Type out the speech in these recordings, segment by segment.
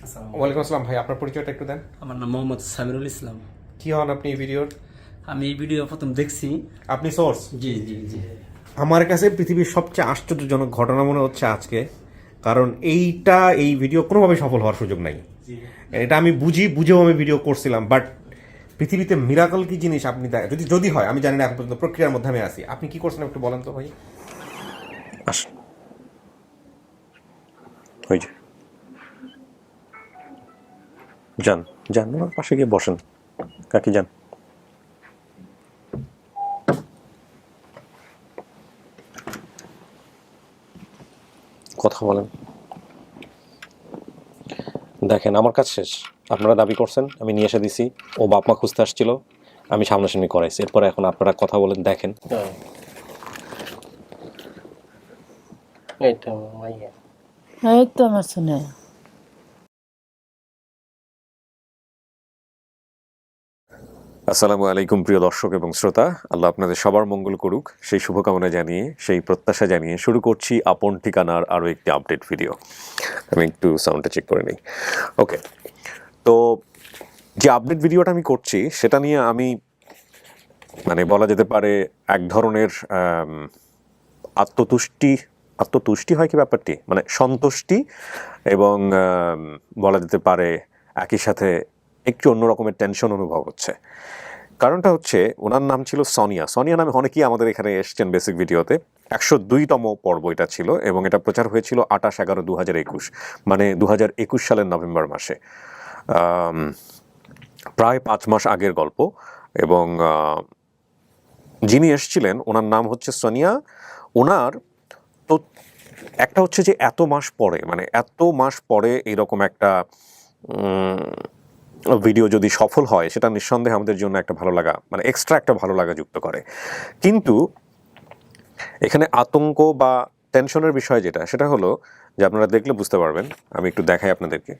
ওয়ালাইকুম আসসালাম ভাই, আপনার পরিচয়টা একটু দেন। আমার নাম মোহাম্মদ সামিরুল ইসলাম। কি হন আপনি এই ভিডিওর? আমি এই ভিডিও প্রথম দেখছি। আপনি সোর্স? জি জি জি। আমার কাছে পৃথিবীর সবচেয়ে আশ্চর্যজনক ঘটনা মনে হচ্ছে আজকে, কারণ এই ভিডিও কোনোভাবে সফল হওয়ার সুযোগ নাই। এটা আমি বুঝেও আমি ভিডিও করছিলাম, বাট পৃথিবীতে মিরাকল কি জিনিস আপনি যদি যদি হয়, আমি জানি না, এখন পর্যন্ত প্রক্রিয়ার মধ্যে আমি আছি। আপনি কি করছেন একটু বলেন তো ভাই। আসুন, ওই যে যান যান, ওনার পাশে গিয়ে বসেন। কাকি যান, কথা বলেন। দেখেন, আমার কাজ শেষ। আপনারা দাবি করছেন, আমি নিয়ে এসে দিছি। ও বাপ মা খুঁজতে আসছিল, আমি সামনাসামনি করাইছি। এরপরে এখন আপনারা কথা বলেন, দেখেন। এই তো মাইয়া। এই তো আমার শুনে আসসালামু আলাইকুম প্রিয় দর্শক এবং শ্রোতা, আল্লাহ আপনাদের সবার মঙ্গল করুক সেই শুভকামনা জানিয়ে, সেই প্রত্যাশা জানিয়ে শুরু করছি আপন ঠিকানার আরও একটি আপডেট ভিডিও। আমি একটু সাউন্ডটা চেক করে নিই। ওকে, তো যে আপডেট ভিডিওটা আমি করছি সেটা নিয়ে আমি বলা যেতে পারে এক ধরনের আত্মতুষ্টি হয় কি ব্যাপারটি, সন্তুষ্টি এবং বলা যেতে পারে একই সাথে একটু অন্য রকমের টেনশন অনুভব হচ্ছে। কারণটা হচ্ছে, ওনার নাম ছিল সোনিয়া। সোনিয়া নামে অনেকেই আমাদের এখানে এসছেন বেসিক ভিডিওতে। 102তম পর্ব এটা ছিল এবং এটা প্রচার হয়েছিল 28/11/2021, 2021 সালের নভেম্বর মাসে। প্রায় 5 মাস আগের গল্প। এবং যিনি এসছিলেন ওনার নাম হচ্ছে সোনিয়া। ওনার তো একটা হচ্ছে যে এত মাস পরে এইরকম একটা ভিডিও যদি সফল হয়, সেটা নিঃসন্দেহে আমাদের জন্য একটা ভালো লাগা, এক্সট্রা একটা ভালো লাগা যুক্ত করে। কিন্তু এখানে আতঙ্ক বা টেনশনের বিষয় যেটা, সেটা হলো যে আপনারা দেখলে বুঝতে পারবেন। আমি একটু দেখাই আপনাদেরকে।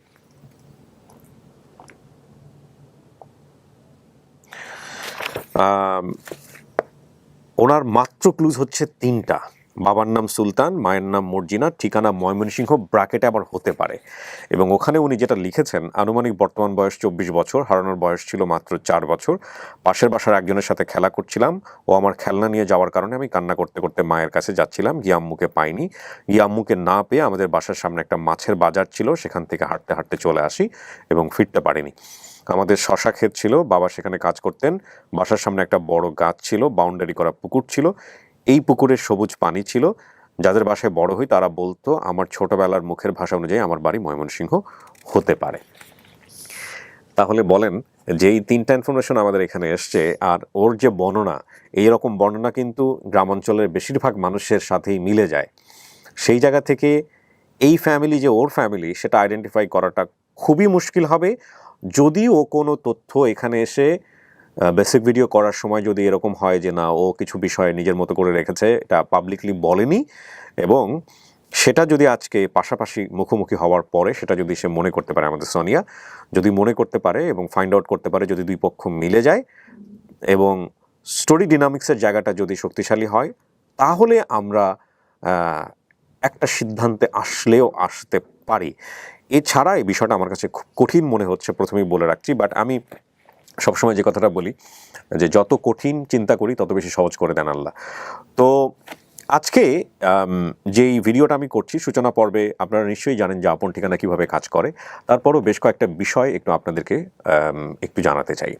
ওনার মাত্র ক্লুজ হচ্ছে 3টা। বাবার নাম সুলতান, মায়ের নাম মর্জিনা, ঠিকানা ময়মনসিংহ, ব্র্যাকেটে আবার হতে পারে। এবং ওখানে উনি যেটা লিখেছেন, আনুমানিক বর্তমান বয়স 24 বছর, হারানোর বয়স ছিল মাত্র 4 বছর। পাশের বাসার একজনের সাথে খেলা করছিলাম, ও আমার খেলনা নিয়ে যাওয়ার কারণে আমি কান্না করতে করতে মায়ের কাছে যাচ্ছিলাম। গিয়ে আম্মুকে পাইনি। গিয়ে আম্মুকে না পেয়ে আমাদের বাসার সামনে একটা মাছের বাজার ছিল, সেখান থেকে হাঁটতে হাঁটতে চলে আসি এবং ফিরতে পারিনি। আমাদের শশা ক্ষেত ছিল, বাবা সেখানে কাজ করতেন। বাসার সামনে একটা বড় গাছ ছিল, বাউন্ডারি করা পুকুর ছিল। এই পুকুরের সবুজ পানি ছিল। যাদের বাসায় বড় হই তারা বলতো, আমার ছোটবেলার মুখের ভাষা অনুযায়ী আমার বাড়ি ময়মনসিংহ হতে পারে। তাহলে বলেন, যে এই 3টা ইনফরমেশন আমাদের এখানে এসছে, আর ওর যে বর্ণনা, এইরকম বর্ণনা কিন্তু গ্রামাঞ্চলের বেশিরভাগ মানুষের সাথেই মিলে যায়। সেই জায়গা থেকে এই ফ্যামিলি যে ওর ফ্যামিলি, সেটা আইডেন্টিফাই করাটা খুবই মুশকিল হবে। যদি ও কোনো তথ্য এখানে এসে বেসিক ভিডিও করার সময় যদি এরকম হয় যে না, ও কিছু বিষয়ে নিজের মতো করে রেখেছে, এটা পাবলিকলি বলেনি, এবং সেটা যদি আজকে পাশাপাশি মুখোমুখি হওয়ার পরে সেটা যদি সে মনে করতে পারে, আমাদের সোনিয়া যদি মনে করতে পারে এবং ফাইন্ড আউট করতে পারে, যদি দুই পক্ষ মিলে যায় এবং স্টোরি ডিনামিক্সের জায়গাটা যদি শক্তিশালী হয়, তাহলে আমরা একটা সিদ্ধান্তে আসতে পারি। এছাড়া এই বিষয়টা আমার কাছে খুব কঠিন মনে হচ্ছে, প্রথমেই বলে রাখছি। বাট আমি সবসময় যে কথাটা বলি, যে যত কঠিন চিন্তা করি তত বেশি সহজ করে দেন আল্লাহ। তো আজকে যেই ভিডিওটা আমি করছি, সূচনা পর্বে আপনারা নিশ্চয়ই জানেন যে আপন ঠিকানা কীভাবে কাজ করে। তারপরও বেশ কয়েকটা বিষয় একটু আপনাদেরকে একটু জানাতে চাই।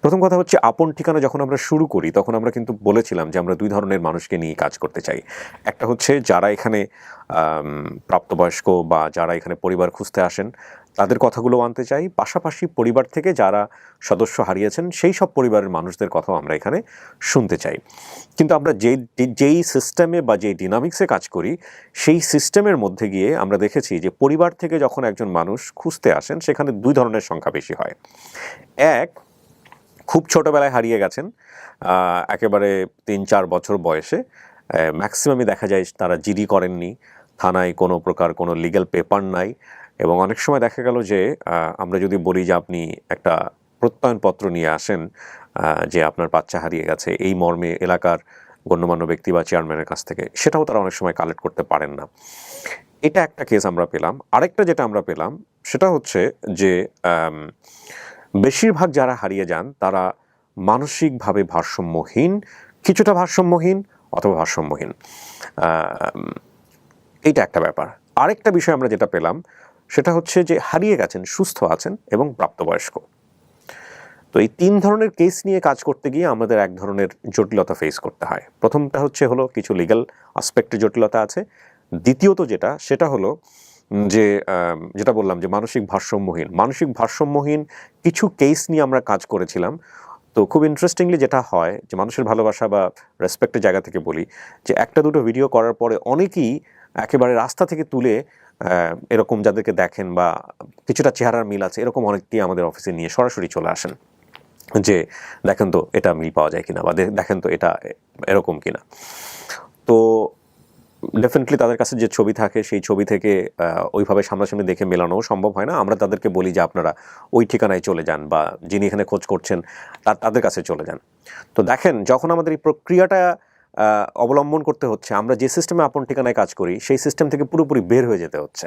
প্রথম কথা হচ্ছে, আপন ঠিকানা যখন আমরা শুরু করি তখন আমরা কিন্তু বলেছিলাম যে আমরা 2 ধরনের মানুষকে নিয়ে কাজ করতে চাই। একটা হচ্ছে যারা এখানে প্রাপ্তবয়স্ক বা যারা এখানে পরিবার খুঁজতে আসেন, তাদের কথাগুলো আনতে চাই। পাশাপাশি পরিবার থেকে যারা সদস্য হারিয়েছেন, সেই সব পরিবারের মানুষদের কথাও আমরা এখানে শুনতে চাই। কিন্তু আমরা যেই সিস্টেমে বা যেই ডিনামিক্সে কাজ করি, সেই সিস্টেমের মধ্যে গিয়ে আমরা দেখেছি যে পরিবার থেকে যখন একজন মানুষ খুঁজতে আসেন, সেখানে 2 ধরনের সংখ্যা বেশি হয়। এক, খুব ছোটোবেলায় হারিয়ে গেছেন, একেবারে 3-4 বছর বয়সে। ম্যাক্সিমামই দেখা যায় তারা জিডি করেননি, থানায় কোনো প্রকার কোনো লিগ্যাল পেপার নাই। এবং অনেক সময় দেখা গেল যে আমরা যদি বলি যে আপনি একটা প্রত্যয়নপত্র নিয়ে আসেন যে আপনার বাচ্চা হারিয়ে গেছে, এই মর্মে এলাকার গণ্যমান্য ব্যক্তি বা চেয়ারম্যানের কাছ থেকে, সেটাও তারা অনেক সময় কালেক্ট করতে পারেন না। এটা একটা কেস আমরা পেলাম। আরেকটা যেটা আমরা পেলাম, সেটা হচ্ছে যে বেশিরভাগ যারা হারিয়ে যান তারা মানসিকভাবে ভারসাম্যহীন, কিছুটা ভারসাম্যহীণ অথবা ভারসাম্যহীন। এইটা একটা ব্যাপার। আরেকটা বিষয় আমরা যেটা পেলাম সেটা হচ্ছে যে হারিয়ে গেছেন, সুস্থ আছেন এবং প্রাপ্তবয়স্ক। তো এই তিন ধরনের কেস নিয়ে কাজ করতে গিয়ে আমাদের এক ধরনের জটিলতা ফেস করতে হয়। প্রথমটা হলো কিছু লিগ্যাল আসপেক্টের জটিলতা আছে। দ্বিতীয়ত সেটা হলো যে যেটা বললাম যে মানসিক ভারসাম্যহীন কিছু কেস নিয়ে আমরা কাজ করেছিলাম। তো খুব ইন্টারেস্টিংলি যেটা হয় যে মানুষের ভালোবাসা বা রেসপেক্টের জায়গা থেকে বলি যে একটা দুটো ভিডিও করার পরে অনেকেই একেবারে রাস্তা থেকে তুলে এরকম যাদেরকে দেখেন বা কিছুটা চেহারার মিল আছে এরকম অনেককেই আমাদের অফিসে নিয়ে সরাসরি চলে আসেন যে দেখেন তো এটা মিল পাওয়া যায় কিনা বা দেখেন তো এটা এরকম কিনা। তো ডেফিনেটলি তাদের কাছে যে ছবি থাকে সেই ছবি থেকে ওইভাবে সামনাসামনি দেখে মেলানোও সম্ভব হয় না। আমরা তাদেরকে বলি যে আপনারা ওই ঠিকানায় চলে যান বা যিনি এখানে খোঁজ করছেন তাদের কাছে চলে যান। তো দেখেন যখন আমাদের এই প্রক্রিয়াটা অবলম্বন করতে হচ্ছে, আমরা যে সিস্টেমে আপন ঠিকানায় কাজ করি সেই সিস্টেম থেকে পুরোপুরি বের হয়ে যেতে হচ্ছে,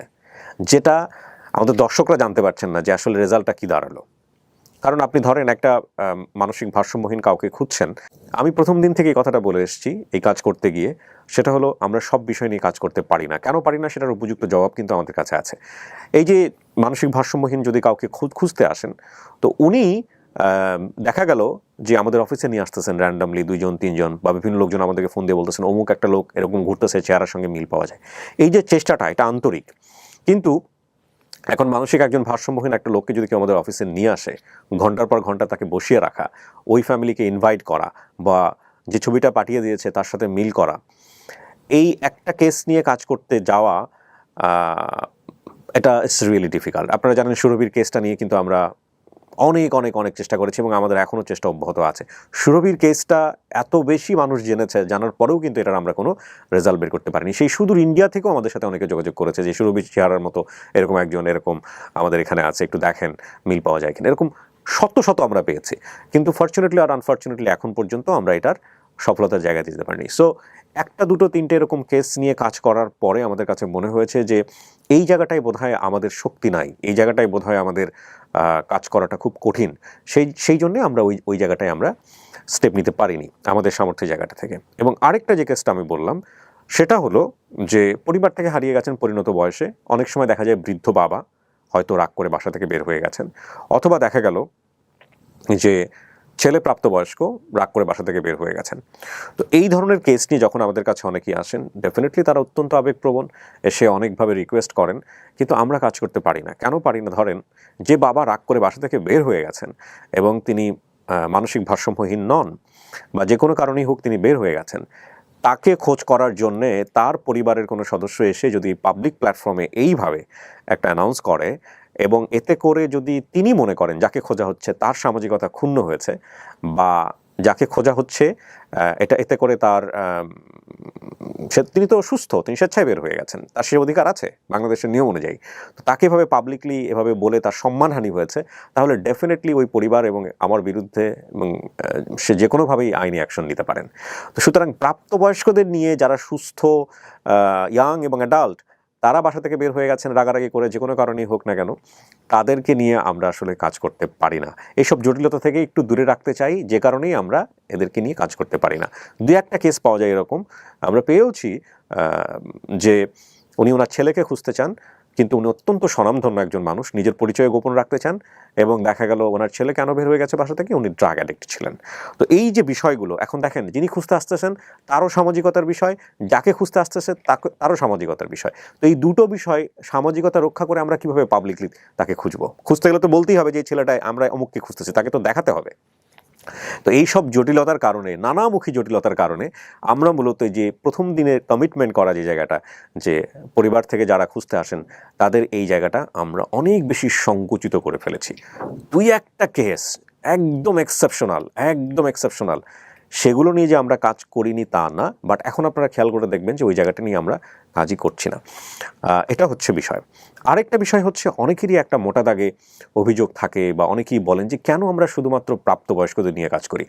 যেটা আমাদের দর্শকরা জানতে পারছেন না যে আসলে রেজাল্টটা কী দাঁড়ালো। কারণ আপনি ধরেন একটা মানসিক ভারসাম্যহীন কাউকে খুঁজছেন। আমি প্রথম দিন থেকে এই কথাটা বলে এসেছি এই কাজ করতে গিয়ে, সেটা হলো আমরা সব বিষয় নিয়ে কাজ করতে পারি না। কেন পারি না সেটার উপযুক্ত জবাব কিন্তু আমাদের কাছে আছে। এই যে মানসিক ভারসাম্যহীন যদি কাউকে খুঁজতে আসেন, তো উনি দেখা গেল যে আমাদের অফিসে নিয়ে আসতেছেন র্যান্ডামলি 2 জন 3 জন বা বিভিন্ন লোকজন আমাদেরকে ফোন দিয়ে বলতেছেন অমুক একটা লোক এরকম ঘুরতেছে, চেহারার সঙ্গে মিল পাওয়া যায়। এই যে চেষ্টাটা এটা আন্তরিক, কিন্তু এখন মানসিক একজন ভারসাম্যহীন একটা লোককে যদি কেউ আমাদের অফিসে নিয়ে আসে, ঘন্টার পর ঘন্টা তাকে বসিয়ে রাখা, ওই ফ্যামিলিকে ইনভাইট করা বা যে ছবিটা পাঠিয়ে দিয়েছে তার সাথে মিল করা, এই একটা কেস নিয়ে কাজ করতে যাওয়া এটা ইটস রিয়েলি ডিফিকাল্ট। আপনারা জানেন সুরভির কেসটা নিয়ে কিন্তু আমরা অনেক অনেক অনেক চেষ্টা করেছি এবং আমাদের এখনও চেষ্টা অব্যাহত আছে। সুরভির কেসটা এত বেশি মানুষ জেনেছে, জানার পরেও কিন্তু এটার আমরা কোনো রেজাল্ট বের করতে পারিনি। সেই সুদূর ইন্ডিয়া থেকেও আমাদের সাথে অনেকে যোগাযোগ করেছে যে সুরভির চেহারার মতো এরকম একজন এরকম আমাদের এখানে আছে, একটু দেখেন মিল পাওয়া যায় কিনা। এরকম শত শত আমরা পেয়েছি, কিন্তু ফর্চুনেটলি আর আনফর্চুনেটলি এখন পর্যন্ত আমরা এটার সফলতার জায়গায় দিতে পারিনি। সো একটা দুটো তিনটে এরকম কেস নিয়ে কাজ করার পরে আমাদের কাছে মনে হয়েছে যে এই জায়গাটায় বোধহয় আমাদের শক্তি নাই, এই জায়গাটায় বোধহয় আমাদের কাজ করাটা খুব কঠিন। সেই জন্যে আমরা ওই জায়গাটায় আমরা স্টেপ নিতে পারিনি আমাদের সামর্থ্যের জায়গাটা থেকে। এবং আরেকটা যে কেসটা আমি বললাম সেটা হলো যে পরিবার থেকে হারিয়ে গেছেন পরিণত বয়সে। অনেক সময় দেখা যায় বৃদ্ধ বাবা হয়তো রাগ করে বাসা থেকে বের হয়ে গেছেন, অথবা দেখা গেল যে ছেলে প্রাপ্তবয়স্ক রাগ করে বাসা থেকে বের হয়ে গেছেন। তো এই ধরনের কেস নিয়ে যখন আমাদের কাছে অনেকেই আসেন, ডেফিনেটলি তারা অত্যন্ত আবেগপ্রবণ, এসে অনেকভাবে রিকোয়েস্ট করেন, কিন্তু আমরা কাজ করতে পারি না। কেন পারি না? ধরেন যে বাবা রাগ করে বাসা থেকে বের হয়ে গেছেন এবং তিনি মানসিক ভারসাম্যহীন নন বা যে কোনো কারণেই হোক তিনি বের হয়ে গেছেন, তাকে খোঁজ করার জন্যে তার পরিবারের কোনো সদস্য এসে যদি পাবলিক প্ল্যাটফর্মে এইভাবে একটা অ্যানাউন্স করে এবং এতে করে যদি তিনি মনে করেন যাকে খোঁজা হচ্ছে তার সামাজিকতা ক্ষুণ্ণ হয়েছে বা যাকে খোঁজা হচ্ছে এতে করে তার তিনি তো সুস্থ, তিনি স্বেচ্ছায় বের হয়ে গেছেন, তার সে অধিকার আছে বাংলাদেশের নিয়ম অনুযায়ী, তো তাকে এভাবে পাবলিকলি এভাবে বলে তার সম্মানহানি হয়েছে, তাহলে ডেফিনেটলি ওই পরিবার এবং আমার বিরুদ্ধে এবং সে যে কোনোভাবেই আইনি অ্যাকশন নিতে পারেন। তো সুতরাং প্রাপ্তবয়স্কদের নিয়ে যারা সুস্থ ইয়াং এবং অ্যাডাল্ট তারা বাসা থেকে বের হয়ে গেছেন রাগারাগি করে, যে কোনো কারণেই হোক না কেন, তাদেরকে নিয়ে আমরা আসলে কাজ করতে পারি না। এইসব জটিলতা থেকে একটু দূরে রাখতে চাই, যে কারণেই আমরা এদেরকে নিয়ে কাজ করতে পারি না। দু একটা কেস পাওয়া যায় এরকম, আমরা পেয়েওছি যে উনি ওনার ছেলেকে খুঁজতে চান, কিন্তু উনি অত্যন্ত স্বনামধন্য একজন মানুষ, নিজের পরিচয় গোপন রাখতে চান, এবং দেখা গেল ওনার ছেলে কেন বের হয়ে গেছে বাসা থেকে, উনি ড্রাগ অ্যাডিক্ট ছিলেন। তো এই যে বিষয়গুলো, এখন দেখেন যিনি খুঁজতে আসতেছেন তারও সামাজিকতার বিষয়, যাকে খুঁজতে আসতেছে তারও সামাজিকতার বিষয়। তো এই দুটো বিষয় সামাজিকতা রক্ষা করে আমরা কিভাবে পাবলিকলি তাকে খুঁজবো? খুঁজতে গেলে তো বলতেই হবে যে এই ছেলেটাই আমরা অমুককে খুঁজতেছি, তাকে তো দেখাতে হবে। তো এই সব জটিলতার কারণে, নানামুখী জটিলতার কারণে আমরা মূলত যে প্রথম দিনের কমিটমেন্ট করা যে জায়গাটা, যে পরিবার থেকে যারা খুঁজতে আসেন তাদের এই জায়গাটা আমরা অনেক বেশি সংকুচিত করে ফেলেছি। দুই একটা কেস একদম এক্সেপশনাল, সেগুলো নিয়ে যে আমরা কাজ করিনি তা না, বাট এখন আপনারা খেয়াল করে দেখবেন যে ওই জায়গাটা নিয়ে আমরা কাজই করছি না। এটা হচ্ছে বিষয়। আরেকটা বিষয় হচ্ছে অনেকেরই একটা মোটা দাগে অভিযোগ থাকে বা অনেকেই বলেন যে কেন আমরা শুধুমাত্র প্রাপ্তবয়স্কদের নিয়ে কাজ করি।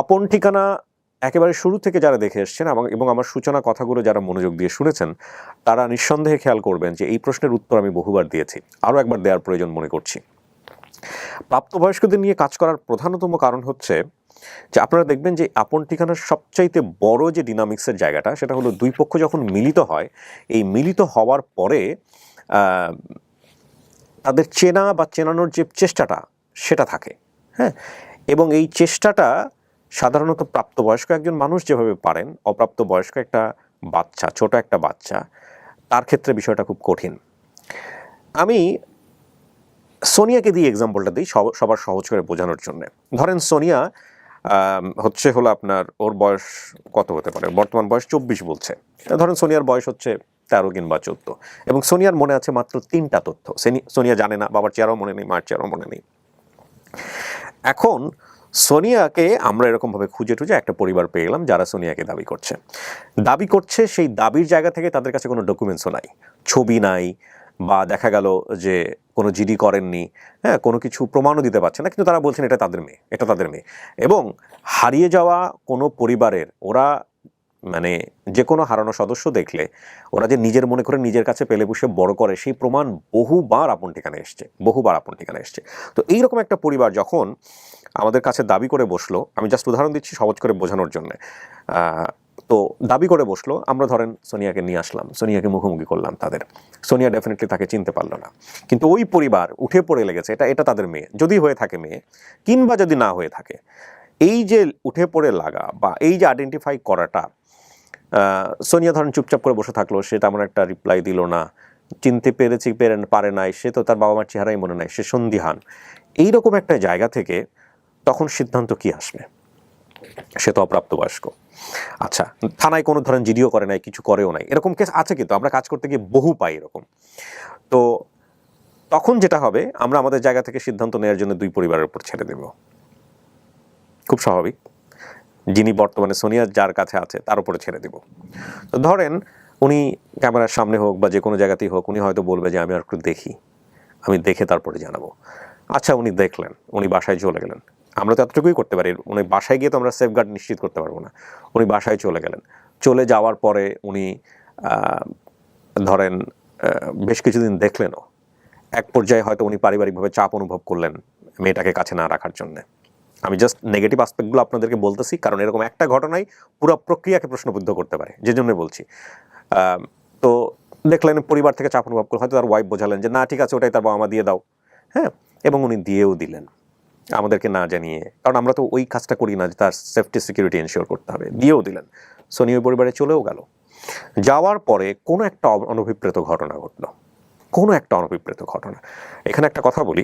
আপন ঠিকানা একেবারে শুরু থেকে যারা দেখে এসছেন এবং আমার সূচনা কথাগুলো যারা মনোযোগ দিয়ে শুনেছেন, তারা নিঃসন্দেহে খেয়াল করবেন যে এই প্রশ্নের উত্তর আমি বহুবার দিয়েছি, আরও একবার দেওয়ার প্রয়োজন মনে করছি। প্রাপ্তবয়স্কদের নিয়ে কাজ করার প্রধানতম কারণ হচ্ছে যে আপনারা দেখবেন যে আপন ঠিকানার সবচাইতে বড় যে ডিনামিক্সের জায়গাটা, সেটা হলো দুই পক্ষ যখন মিলিত হয়, এই মিলিত হওয়ার পরে তাদের চেনা বা চেনানোর যে চেষ্টাটা সেটা থাকে, হ্যাঁ। এবং এই চেষ্টাটা সাধারণত প্রাপ্তবয়স্ক একজন মানুষ যেভাবে পারেন, অপ্রাপ্তবয়স্ক একটা বাচ্চা, ছোট একটা বাচ্চা, তার ক্ষেত্রে বিষয়টা খুব কঠিন। আমি সোনিয়াকে দিয়ে এক্সাম্পলটা দিই সবার সহজ করে বোঝানোর জন্য। ধরেন সোনিয়া হলো আপনার, ওর বয়স কত হতে পারে, বর্তমান বয়স 24 বলছে। ধরেন সোনিয়ার বয়স হচ্ছে 13 কিংবা 14, এবং সোনিয়ার মনে আছে মাত্র 3টা তথ্য। সোনিয়া জানে না, বাবার চেহারাও মনে নেই, মার চেহারাও মনে নেই। এখন সোনিয়াকে আমরা এরকমভাবে খুঁজে টুজে একটা পরিবার পেয়ে গেলাম যারা সোনিয়াকে দাবি করছে। সেই দাবির জায়গা থেকে তাদের কাছে কোনো ডকুমেন্টসও নাই, ছবি নাই, বা দেখা গেল যে কোনো জিডি করেননি, হ্যাঁ, কোনো কিছু প্রমাণও দিতে পারছে না, কিন্তু তারা বলছেন এটা তাদের মেয়ে। এবং হারিয়ে যাওয়া কোনো পরিবারের ওরা মানে যে কোনো হারানো সদস্য দেখলে ওরা যে নিজের মনে করে নিজের কাছে পেলে পুষে বড় করে, সেই প্রমাণ বহুবার আপন ঠিকানা এসছে। তো এইরকম একটা পরিবার যখন আমাদের কাছে দাবি করে বসলো, আমি জাস্ট উদাহরণ দিচ্ছি সহজ করে বোঝানোর জন্য, তো দাবি করে বসলো, আমরা ধরেন সোনিয়াকে নিয়ে আসলাম, সোনিয়াকে মুখোমুখি করলাম তাদের। সোনিয়া ডেফিনেটলি তাকে চিনতে পারলো না, কিন্তু ওই পরিবার উঠে পড়ে লেগেছে এটা তাদের মেয়ে, যদি হয়ে থাকে মেয়ে, কিংবা যদি না হয়ে থাকে, এই যে উঠে পড়ে লাগা বা এই যে আইডেন্টিফাই করাটা, সোনিয়া ধরেন চুপচাপ করে বসে থাকলো, সে তেমন একটা রিপ্লাই দিল না, চিনতে পারে নাই, সে তো তার বাবা মার চেহারাই মনে নাই, সে সন্দিহান। এইরকম একটা জায়গা থেকে তখন সিদ্ধান্ত কি আসবে? সে তো অপ্রাপ্তবয়স্ক। আচ্ছা, থানায় কোনো ধরেন জিডিও করে নাই, কিছু করেও নাই, এরকম কেস আছে, কিন্তু আমরা কাজ করতে গিয়ে বহু পাই এরকম। তো তখন যেটা হবে, আমরা আমাদের জায়গা থেকে সিদ্ধান্ত নেওয়ার জন্য দুই পরিবারের উপর ছেড়ে দেব, খুব স্বাভাবিক। যিনি বর্তমানে সোনিয়া যার কাছে আছে তার উপরে ছেড়ে দেব। তো ধরেন উনি ক্যামেরার সামনে হোক বা যে কোনো জায়গাতেই হোক, উনি হয়তো বলবে যে আমি আর একটু দেখি, আমি দেখে তারপরে জানাবো। আচ্ছা, উনি দেখলেন, উনি বাসায় চলে গেলেন, আমরা তো এতটুকুই করতে পারি, উনি বাসায় গিয়ে তো আমরা সেফগার্ড নিশ্চিত করতে পারবো না। উনি বাসায় চলে গেলেন, চলে যাওয়ার পরে উনি ধরেন বেশ কিছুদিন দেখলেনও, এক পর্যায়ে হয়তো উনি পারিবারিকভাবে চাপ অনুভব করলেন মেয়েটাকে কাছে না রাখার জন্যে। আমি জাস্ট নেগেটিভ আসপেক্টগুলো আপনাদেরকে বলতেছি, কারণ এরকম একটা ঘটনাই পুরো প্রক্রিয়াকে প্রশ্নবিদ্ধ করতে পারে, যে জন্য বলছি। তো দেখলেন পরিবার থেকে চাপ অনুভব করলেন, হয়তো তার ওয়াইফ বোঝালেন যে না ঠিক আছে, ওটাই তার বাবা মা দিয়ে দাও, হ্যাঁ, এবং উনি দিয়েও দিলেন আমাদেরকে না জানিয়ে, কারণ আমরা তো ওই কাজটা করি না যে তার সেফটি সিকিউরিটি এনশিওর করতে হবে। দিয়েও দিলেন, সোনিয়া পরিবারে চলেও গেল। যাওয়ার পরে কোনো একটা অনভিপ্রেত ঘটনা ঘটলো, এখানে একটা কথা বলি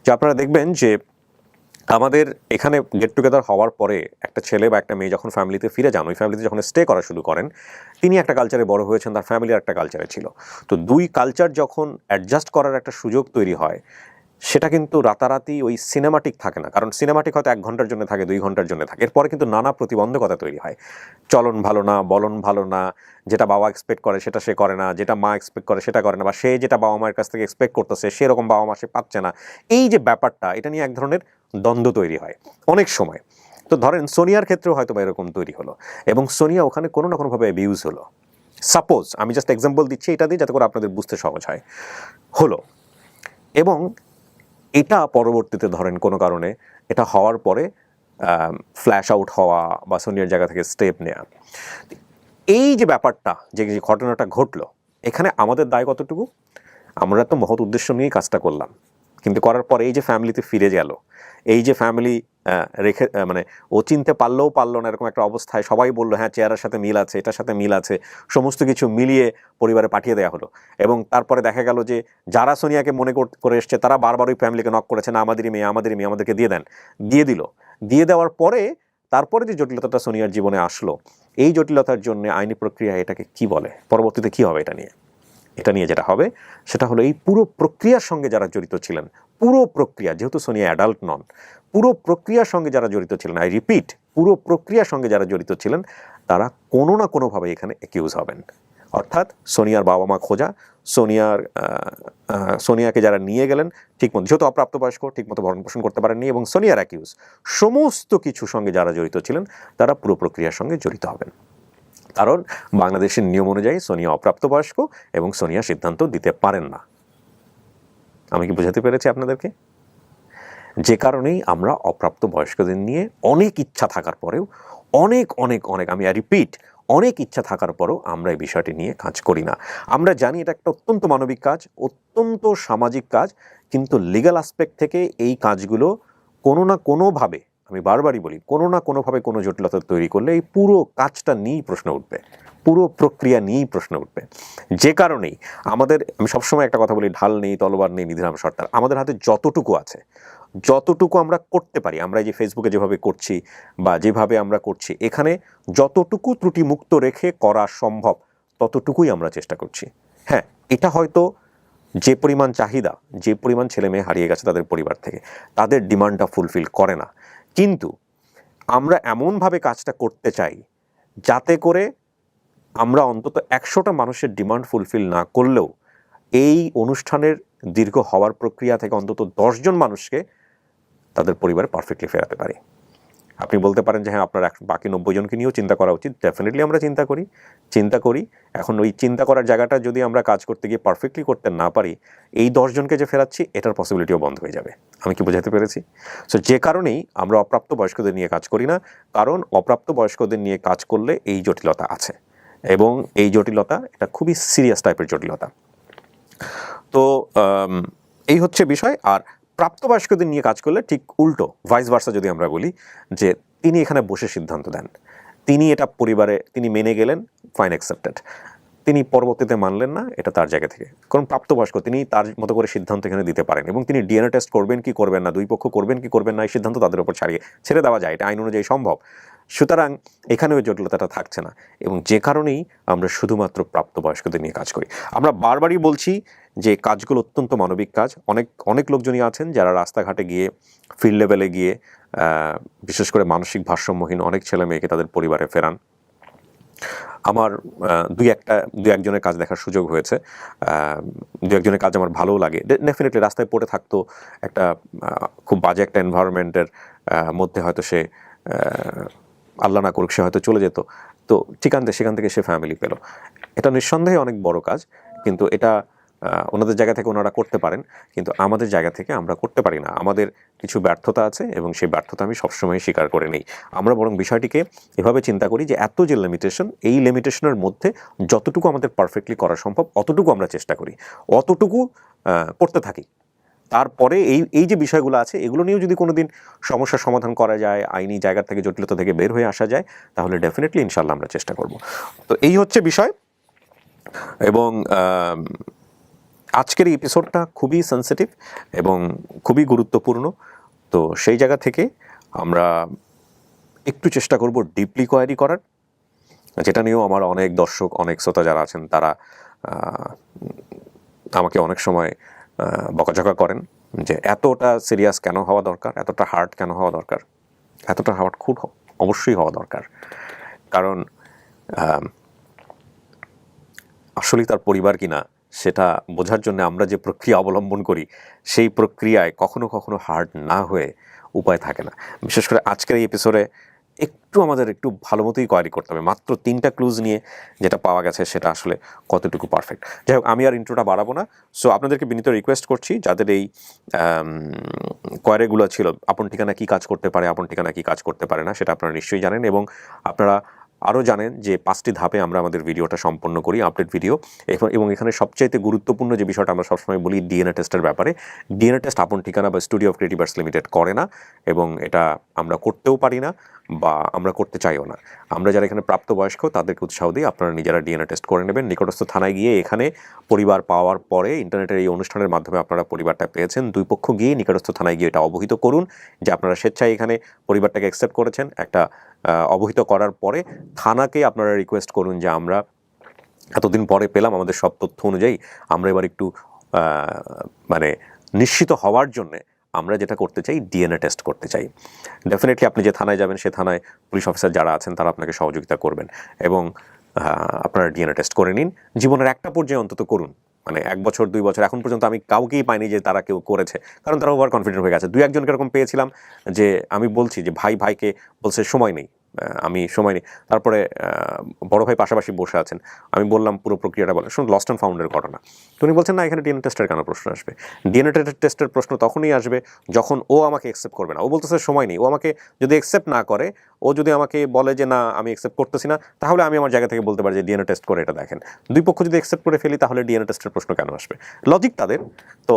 যে আপনারা দেখবেন যে আমাদের এখানে গেট টুগেদার হওয়ার পরে একটা ছেলে বা একটা মেয়ে যখন ফ্যামিলিতে ফিরে যান, ওই ফ্যামিলিতে যখন স্টে করা শুরু করেন, তিনি একটা কালচারে বড় হয়েছেন, তার ফ্যামিলির একটা কালচারে ছিল। তো দুই কালচার যখন অ্যাডজাস্ট করার একটা সুযোগ তৈরি হয়, সেটা কিন্তু রাতারাতি ওই সিনেমাটিক থাকে না, কারণ সিনেমাটিক হয়তো 1 ঘন্টার জন্য থাকে, 2 ঘন্টার জন্য থাকে, এরপরে কিন্তু নানা প্রতিবন্ধকতা তৈরি হয়। চলন ভালো না, বলন ভালো না, যেটা বাবা এক্সপেক্ট করে সেটা সে করে না, যেটা মা এক্সপেক্ট করে সেটা করে না, বা সে যেটা বাবা মায়ের কাছ থেকে এক্সপেক্ট করতেছে সেরকম বাবা মা সে পাচ্ছে না। এই যে ব্যাপারটা, এটা নিয়ে এক ধরনের দ্বন্দ্ব তৈরি হয় অনেক সময়। তো ধরেন সোনিয়ার ক্ষেত্রেও হয়তো বা এরকম তৈরি হলো, এবং সোনিয়া ওখানে কোনো না কোনোভাবে অ্যাবিউজ হলো। সাপোজ, আমি জাস্ট এক্সাম্পল দিচ্ছি এটা দিয়ে, যাতে করে আপনাদের বুঝতে সহজ হয়, হলো। এবং এটা পরবর্তীতে ধরেন কোনো কারণে এটা হওয়ার পরে ফ্ল্যাশ আউট হওয়া বা সোনিয়ার জায়গা থেকে স্টেপ নেওয়া, এই যে ব্যাপারটা, যে ঘটনাটা ঘটলো, এখানে আমাদের দায় কতটুকু? আমরা তো মহৎ উদ্দেশ্য নিয়েই কাজটা করলাম, কিন্তু করার পরে এই যে ফ্যামিলিতে ফিরে গেল, এই যে ফ্যামিলি রেখে মানে ও চিনতে পারলো না, এরকম একটা অবস্থায় সবাই বললো হ্যাঁ চেহারার সাথে মিল আছে, এটার সাথে মিল আছে, সমস্ত কিছু মিলিয়ে পরিবারে পাঠিয়ে দেওয়া হলো। এবং তারপরে দেখা গেল যে যারা সোনিয়াকে মনে করে এসছে, তারা বারবার ওই ফ্যামিলিকে নক করেছে, না আমাদেরই মেয়ে, আমাদেরকে দিয়ে দেন, দিয়ে দেওয়ার পরে তারপরে যে জটিলতাটা সোনিয়ার জীবনে আসলো, এই জটিলতার জন্য আইনি প্রক্রিয়া এটাকে কি বলে, পরবর্তীতে কি হবে এটা নিয়ে যেটা হবে সেটা হলো এই পুরো প্রক্রিয়ার সঙ্গে যারা জড়িত ছিলেন, পুরো প্রক্রিয়া, যেহেতু সোনিয়া অ্যাডাল্ট নন, পুরো প্রক্রিয়ার সঙ্গে যারা জড়িত ছিলেন, আই রিপিট, পুরো প্রক্রিয়ার সঙ্গে যারা জড়িত ছিলেন, তারা কোনো না কোনোভাবে এখানে অ্যাকিউজ হবেন। অর্থাৎ সোনিয়ার বাবা মা খোঁজা, সোনিয়াকে যারা নিয়ে গেলেন ঠিকমতো, যেহেতু অপ্রাপ্তবয়স্ক ঠিকমতো ভরণ পোষণ করতে পারেননি, এবং সোনিয়ার অ্যাকিউজ সমস্ত কিছুর সঙ্গে যারা জড়িত ছিলেন তারা পুরো প্রক্রিয়ার সঙ্গে জড়িত হবেন। কারণ বাংলাদেশের নিয়ম অনুযায়ী সোনিয়া অপ্রাপ্তবয়স্ক এবং সোনিয়া সিদ্ধান্ত দিতে পারেন না। আমি কি বোঝাতে পেরেছি আপনাদেরকে? যে কারণেই আমরা অপ্রাপ্ত বয়স্কদের নিয়ে অনেক ইচ্ছা থাকার পরেও অনেক অনেক অনেক আমি রিপিট অনেক ইচ্ছা থাকার পরেও আমরা এই বিষয়টি নিয়ে কাজ করি না। আমরা জানি এটা একটা অত্যন্ত মানবিক কাজ, অত্যন্ত সামাজিক কাজ, কিন্তু লিগ্যাল অ্যাসপেক্ট থেকে এই কাজগুলো কোনো না কোনোভাবে, আমি বারবারই বলি, কোনো না কোনোভাবে কোনো জটিলতা তৈরি করলে এই পুরো কাজটা নিয়েই প্রশ্ন উঠবে, পুরো প্রক্রিয়া নিয়েই প্রশ্ন উঠবে। যে কারণেই আমি সবসময় একটা কথা বলি, ঢাল নেই, তলোয়ার নেই, নিধিরাম সর্দার। আমাদের হাতে যতটুকু আছে, যতটুকু আমরা করতে পারি, আমরা এই যে ফেসবুকে যেভাবে করছি বা যেভাবে আমরা করছি, এখানে যতটুকু ত্রুটিমুক্ত রেখে করা সম্ভব ততটুকুই আমরা চেষ্টা করছি। হ্যাঁ, এটা হয়তো যে পরিমাণ চাহিদা, যে পরিমাণ ছেলে মেয়ে হারিয়ে গেছে তাদের পরিবার থেকে, তাদের ডিমান্ডটা ফুলফিল করে না, কিন্তু আমরা এমনভাবে কাজটা করতে চাই যাতে করে আমরা অন্তত 100টা মানুষের ডিমান্ড ফুলফিল না করলেও এই অনুষ্ঠানের দীর্ঘ হওয়ার প্রক্রিয়া থেকে অন্তত 10 জন মানুষকে তাদের পরিবারে পারফেক্টলি ফেরাতে পারি। আপনি বলতে পারেন যে হ্যাঁ, আপনার বাকি 90 জনকে নিয়েও চিন্তা করা উচিত। ডেফিনেটলি আমরা চিন্তা করি। এখন ওই চিন্তা করার জায়গাটা যদি আমরা কাজ করতে গিয়ে পারফেক্টলি করতে না পারি, এই 10 জনকে যে ফেরাচ্ছি এটার পসিবিলিটিও বন্ধ হয়ে যাবে। আমি কি বোঝাতে পেরেছি? সো যে কারণেই আমরা অপ্রাপ্ত বয়স্কদের নিয়ে কাজ করি না, কারণ অপ্রাপ্ত বয়স্কদের নিয়ে কাজ করলে এই জটিলতা আছে, এবং এই জটিলতা এটা খুবই সিরিয়াস টাইপের জটিলতা। তো এই হচ্ছে বিষয়। আর প্রাপ্তবয়স্কদের নিয়ে কাজ করলে ঠিক উল্টো, ভাইস ভার্সা যদি আমরা বলি, যে তিনি এখানে বসে সিদ্ধান্ত দেন, তিনি এটা তিনি মেনে গেলেন, ফাইন, অ্যাকসেপ্টেড। তিনি পরবর্তীতে মানলেন না, এটা তার জায়গা থেকে, কারণ প্রাপ্তবয়স্ক, তিনি তার মতো করে সিদ্ধান্ত এখানে দিতে পারেন, এবং তিনি ডিএনএ টেস্ট করবেন কি করবেন না, দুই পক্ষ করবেন কি করবেন না, এই সিদ্ধান্ত তাদের উপর ছেড়ে দেওয়া যায়, এটা আইন অনুযায়ী সম্ভব। সুতরাং এখানে ওই জটিলতাটা থাকছে না, এবং যে কারণেই আমরা শুধুমাত্র প্রাপ্তবয়স্কদের নিয়ে কাজ করি। আমরা বারবারই বলছি যে কাজগুলো অত্যন্ত মানবিক কাজ। অনেক লোকজনই আছেন যারা রাস্তাঘাটে গিয়ে, ফিল্ড লেভেলে গিয়ে, বিশেষ করে মানসিক ভারসাম্যহীন অনেক ছেলে মেয়েকে তাদের পরিবারে ফেরান। আমার দুই একজনের কাজ দেখার সুযোগ হয়েছে, দু একজনের কাজ আমার ভালোও লাগে। ডেফিনেটলি রাস্তায় পড়ে থাকতো, একটা খুব বাজে একটা এনভায়রনমেন্টের মধ্যে হয়তো সে, আল্লাহ না করুক, সে হয়তো চলে যেত, তো সেখান থেকে সে ফ্যামিলি পেল। এটা নিঃসন্দেহে অনেক বড় কাজ, কিন্তু এটা ওনাদের জায়গা থেকে ওনারা করতে পারেন, কিন্তু আমাদের জায়গা থেকে আমরা করতে পারি না। আমাদের কিছু ব্যর্থতা আছে, এবং সেই ব্যর্থতা আমি সবসময় স্বীকার করে নিই। আমরা বরং বিষয়টিকে এভাবে চিন্তা করি যে এত যে লিমিটেশন, এই লিমিটেশনের মধ্যে যতটুকু আমাদের পারফেক্টলি করা সম্ভব অতটুকু আমরা চেষ্টা করি, অতটুকু করতে থাকি। তারপরে এই যে বিষয়গুলো আছে, এগুলো নিয়েও যদি কোনো দিন সমস্যার সমাধান করা যায়, আইনি জায়গা থেকে জটিলতা থেকে বের হয়ে আসা যায়, তাহলে ডেফিনেটলি ইনশাল্লাহ আমরা চেষ্টা করব। তো এই হচ্ছে বিষয়। এবং আজকের এই এপিসোডটা খুবই সেন্সিটিভ এবং খুবই গুরুত্বপূর্ণ। তো সেই জায়গা থেকে আমরা একটু চেষ্টা করব ডিপলি কোয়ারি করার, যেটা নিয়েও আমার অনেক দর্শক, অনেক শ্রোতা যারা আছেন, তারা আমাকে অনেক সময় বকাঝকা করেন যে এতটা সিরিয়াস কেন হওয়া দরকার, এতটা হার্ড কেন হওয়া দরকার। এতটা হার্ড খুব অবশ্যই হওয়া দরকার, কারণ আসলেই তার পরিবার কিনা সেটা বোঝার জন্য আমরা যে প্রক্রিয়া অবলম্বন করি, সেই প্রক্রিয়ায় কখনো কখনো হার্ড না হয়ে উপায় থাকে না। বিশেষ করে আজকের এই এপিসোডে আমাদের একটু ভালো মতোই কোয়ারি করতে হবে। মাত্র 3টা ক্লুজ নিয়ে যেটা পাওয়া গেছে সেটা আসলে কতটুকু পারফেক্ট। যাই হোক, আমি আর ইন্ট্রোটা বাড়াবো না। সো আপনাদেরকে বিনীত রিকোয়েস্ট করছি, যাদের এই কোয়ারিগুলো ছিল, আপন ঠিকানা কী কাজ করতে পারে, আপন ঠিকানা কী কাজ করতে পারে না, সেটা আপনারা নিশ্চয়ই জানেন, এবং আপনারা আরও জানেন যে 5টি ধাপে আমরা আমাদের ভিডিওটা সম্পন্ন করি, আপডেট ভিডিও। এবং এখানে সবচাইতে গুরুত্বপূর্ণ যে বিষয়টা আমরা সবসময় বলি, ডিএনএ টেস্টের ব্যাপারে। ডিএনএ টেস্ট আপন ঠিকানা বা studio of creative arts limited করে না, এবং এটা আমরা করতেও পারি না বা আমরা করতে চাইও না। আমরা যারা এখানে প্রাপ্তবয়স্ক তাদেরকে উৎসাহ দিই, আপনারা নিজেরা ডিএনএ টেস্ট করে নেবেন। নিকটস্থ থানায় গিয়ে এখানে পরিবার পাওয়ার পরে, ইন্টারনেটের এই অনুষ্ঠানের মাধ্যমে আপনারা পরিবারটা পেয়েছেন, দুই পক্ষ গিয়ে নিকটস্থ থানায় গিয়ে এটা অবহিত করুন যে আপনারা স্বেচ্ছায় এখানে পরিবারটাকে অ্যাকসেপ্ট করেছেন। একটা অবহিত করার পরে থানাকে আপনারা রিকোয়েস্ট করুন যে আমরা এতদিন পরে পেলাম, আমাদের সব তথ্য অনুযায়ী আমরা এবার একটু মানে নিশ্চিত হওয়ার জন্যে আমরা যেটা করতে চাই, ডিএনএ টেস্ট করতে চাই। ডেফিনেটলি আপনি যে থানায় যাবেন, সে থানায় পুলিশ অফিসার যারা আছেন তারা আপনাকে সহযোগিতা করবেন, এবং আপনারা ডিএনএ টেস্ট করে নিন, জীবনের একটা পর্যায়ে অন্তত করুন। মানে 1 বছর 2 বছর এখন পর্যন্ত আমি কাউকেই পাইনি যে তারা কেউ করেছে, কারণ তারা ওভার কনফিডেন্ট হয়ে গেছে। 2-1জনকে এরকম পেয়েছিলাম যে আমি বলছি যে ভাই ভাইকে বলছে সময় নেই, আমি সময় নেই, তারপরে বড় ভাই পাশাপাশি বসে আছেন, আমি বললাম পুরো প্রক্রিয়াটা বলে, শুনুন লস্ট অ্যান্ড ফাউন্ডের ঘটনা। তো উনি বলছেন না এখানে ডিএনএ টেস্টের কেন প্রশ্ন আসবে? ডিএনএ টেস্টের প্রশ্ন তখনই আসবে যখন ও আমাকে অ্যাকসেপ্ট করবে না। ও বলতেছে সময় নেই, ও আমাকে যদি অ্যাকসেপ্ট না করে, ও যদি আমাকে বলে যে না আমি অ্যাকসেপ্ট করতেছি না, তাহলে আমি আমার জায়গা থেকে বলতে পারি যে ডিএনএ টেস্ট করে এটা দেখেন। দুই পক্ষ যদি অ্যাকসেপ্ট করে ফেলি তাহলে ডিএনএ টেস্টের প্রশ্ন কেন আসবে? লজিক তাদের। তো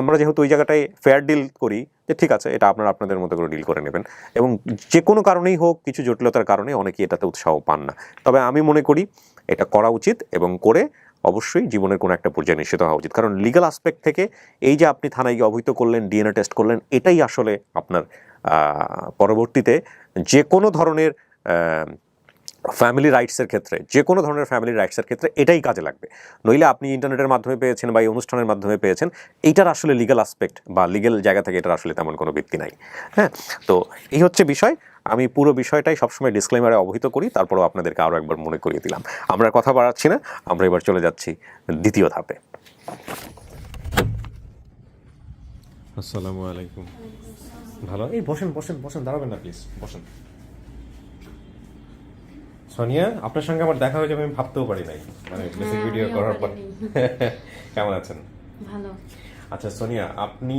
আমরা যেহেতু ওই জায়গাটায় ফেয়ার ডিল করি যে ঠিক আছে এটা আপনারা আপনাদের মতো করে ডিল করে নেবেন, এবং যে কোনো কারণেই হোক কিছু জটিলতার কারণে অনেকেই এটাতে উৎসাহ পান না, তবে আমি মনে করি এটা করা উচিত এবং করে অবশ্যই জীবনের কোনো একটা পর্যায়ে নিশ্চিত হওয়া উচিত। কারণ লিগ্যাল আসপেক্ট থেকে এই যে আপনি থানায় গিয়ে অবহিত করলেন, ডিএনএ টেস্ট করলেন, এটাই আসলে আপনার পরবর্তীতে যে কোনো ধরনের ফ্যামিলি রাইটসের ক্ষেত্রে, যে কোনো ধরনের ফ্যামিলি রাইটসের ক্ষেত্রে এটাই কাজে লাগবে। নইলে আপনি ইন্টারনেটের মাধ্যমে পেয়েছেন বা এই অনুষ্ঠানের মাধ্যমে পেয়েছেন, এইটার আসলে লিগ্যাল আসপেক্ট বা লিগ্যাল জায়গা থেকে এটার আসলে তেমন কোনো ভিত্তি নাই। হ্যাঁ, তো এই হচ্ছে বিষয়। আমি পুরো বিষয়টাই সবসময় ডিসক্লেমারে অবহিত করি, তারপরেও আপনাদেরকে আরও একবার মনে করিয়ে দিলাম। আমরা কথা বাড়াচ্ছি না, আমরা এবার চলে যাচ্ছি দ্বিতীয় ধাপে। আসসালামু আলাইকুম। ভালো, এই বসেন বসেন বসেন, দাঁড়াবেন না প্লিজ, বসেন। সোনিয়া, আপনার সঙ্গে আমার দেখা হয়ে যাবে আমি ভাবতেও পারি নাই, মানে বেসিক ভিডিও করার পর। কেমন আছেন? ভালো। আচ্ছা সোনিয়া, আপনি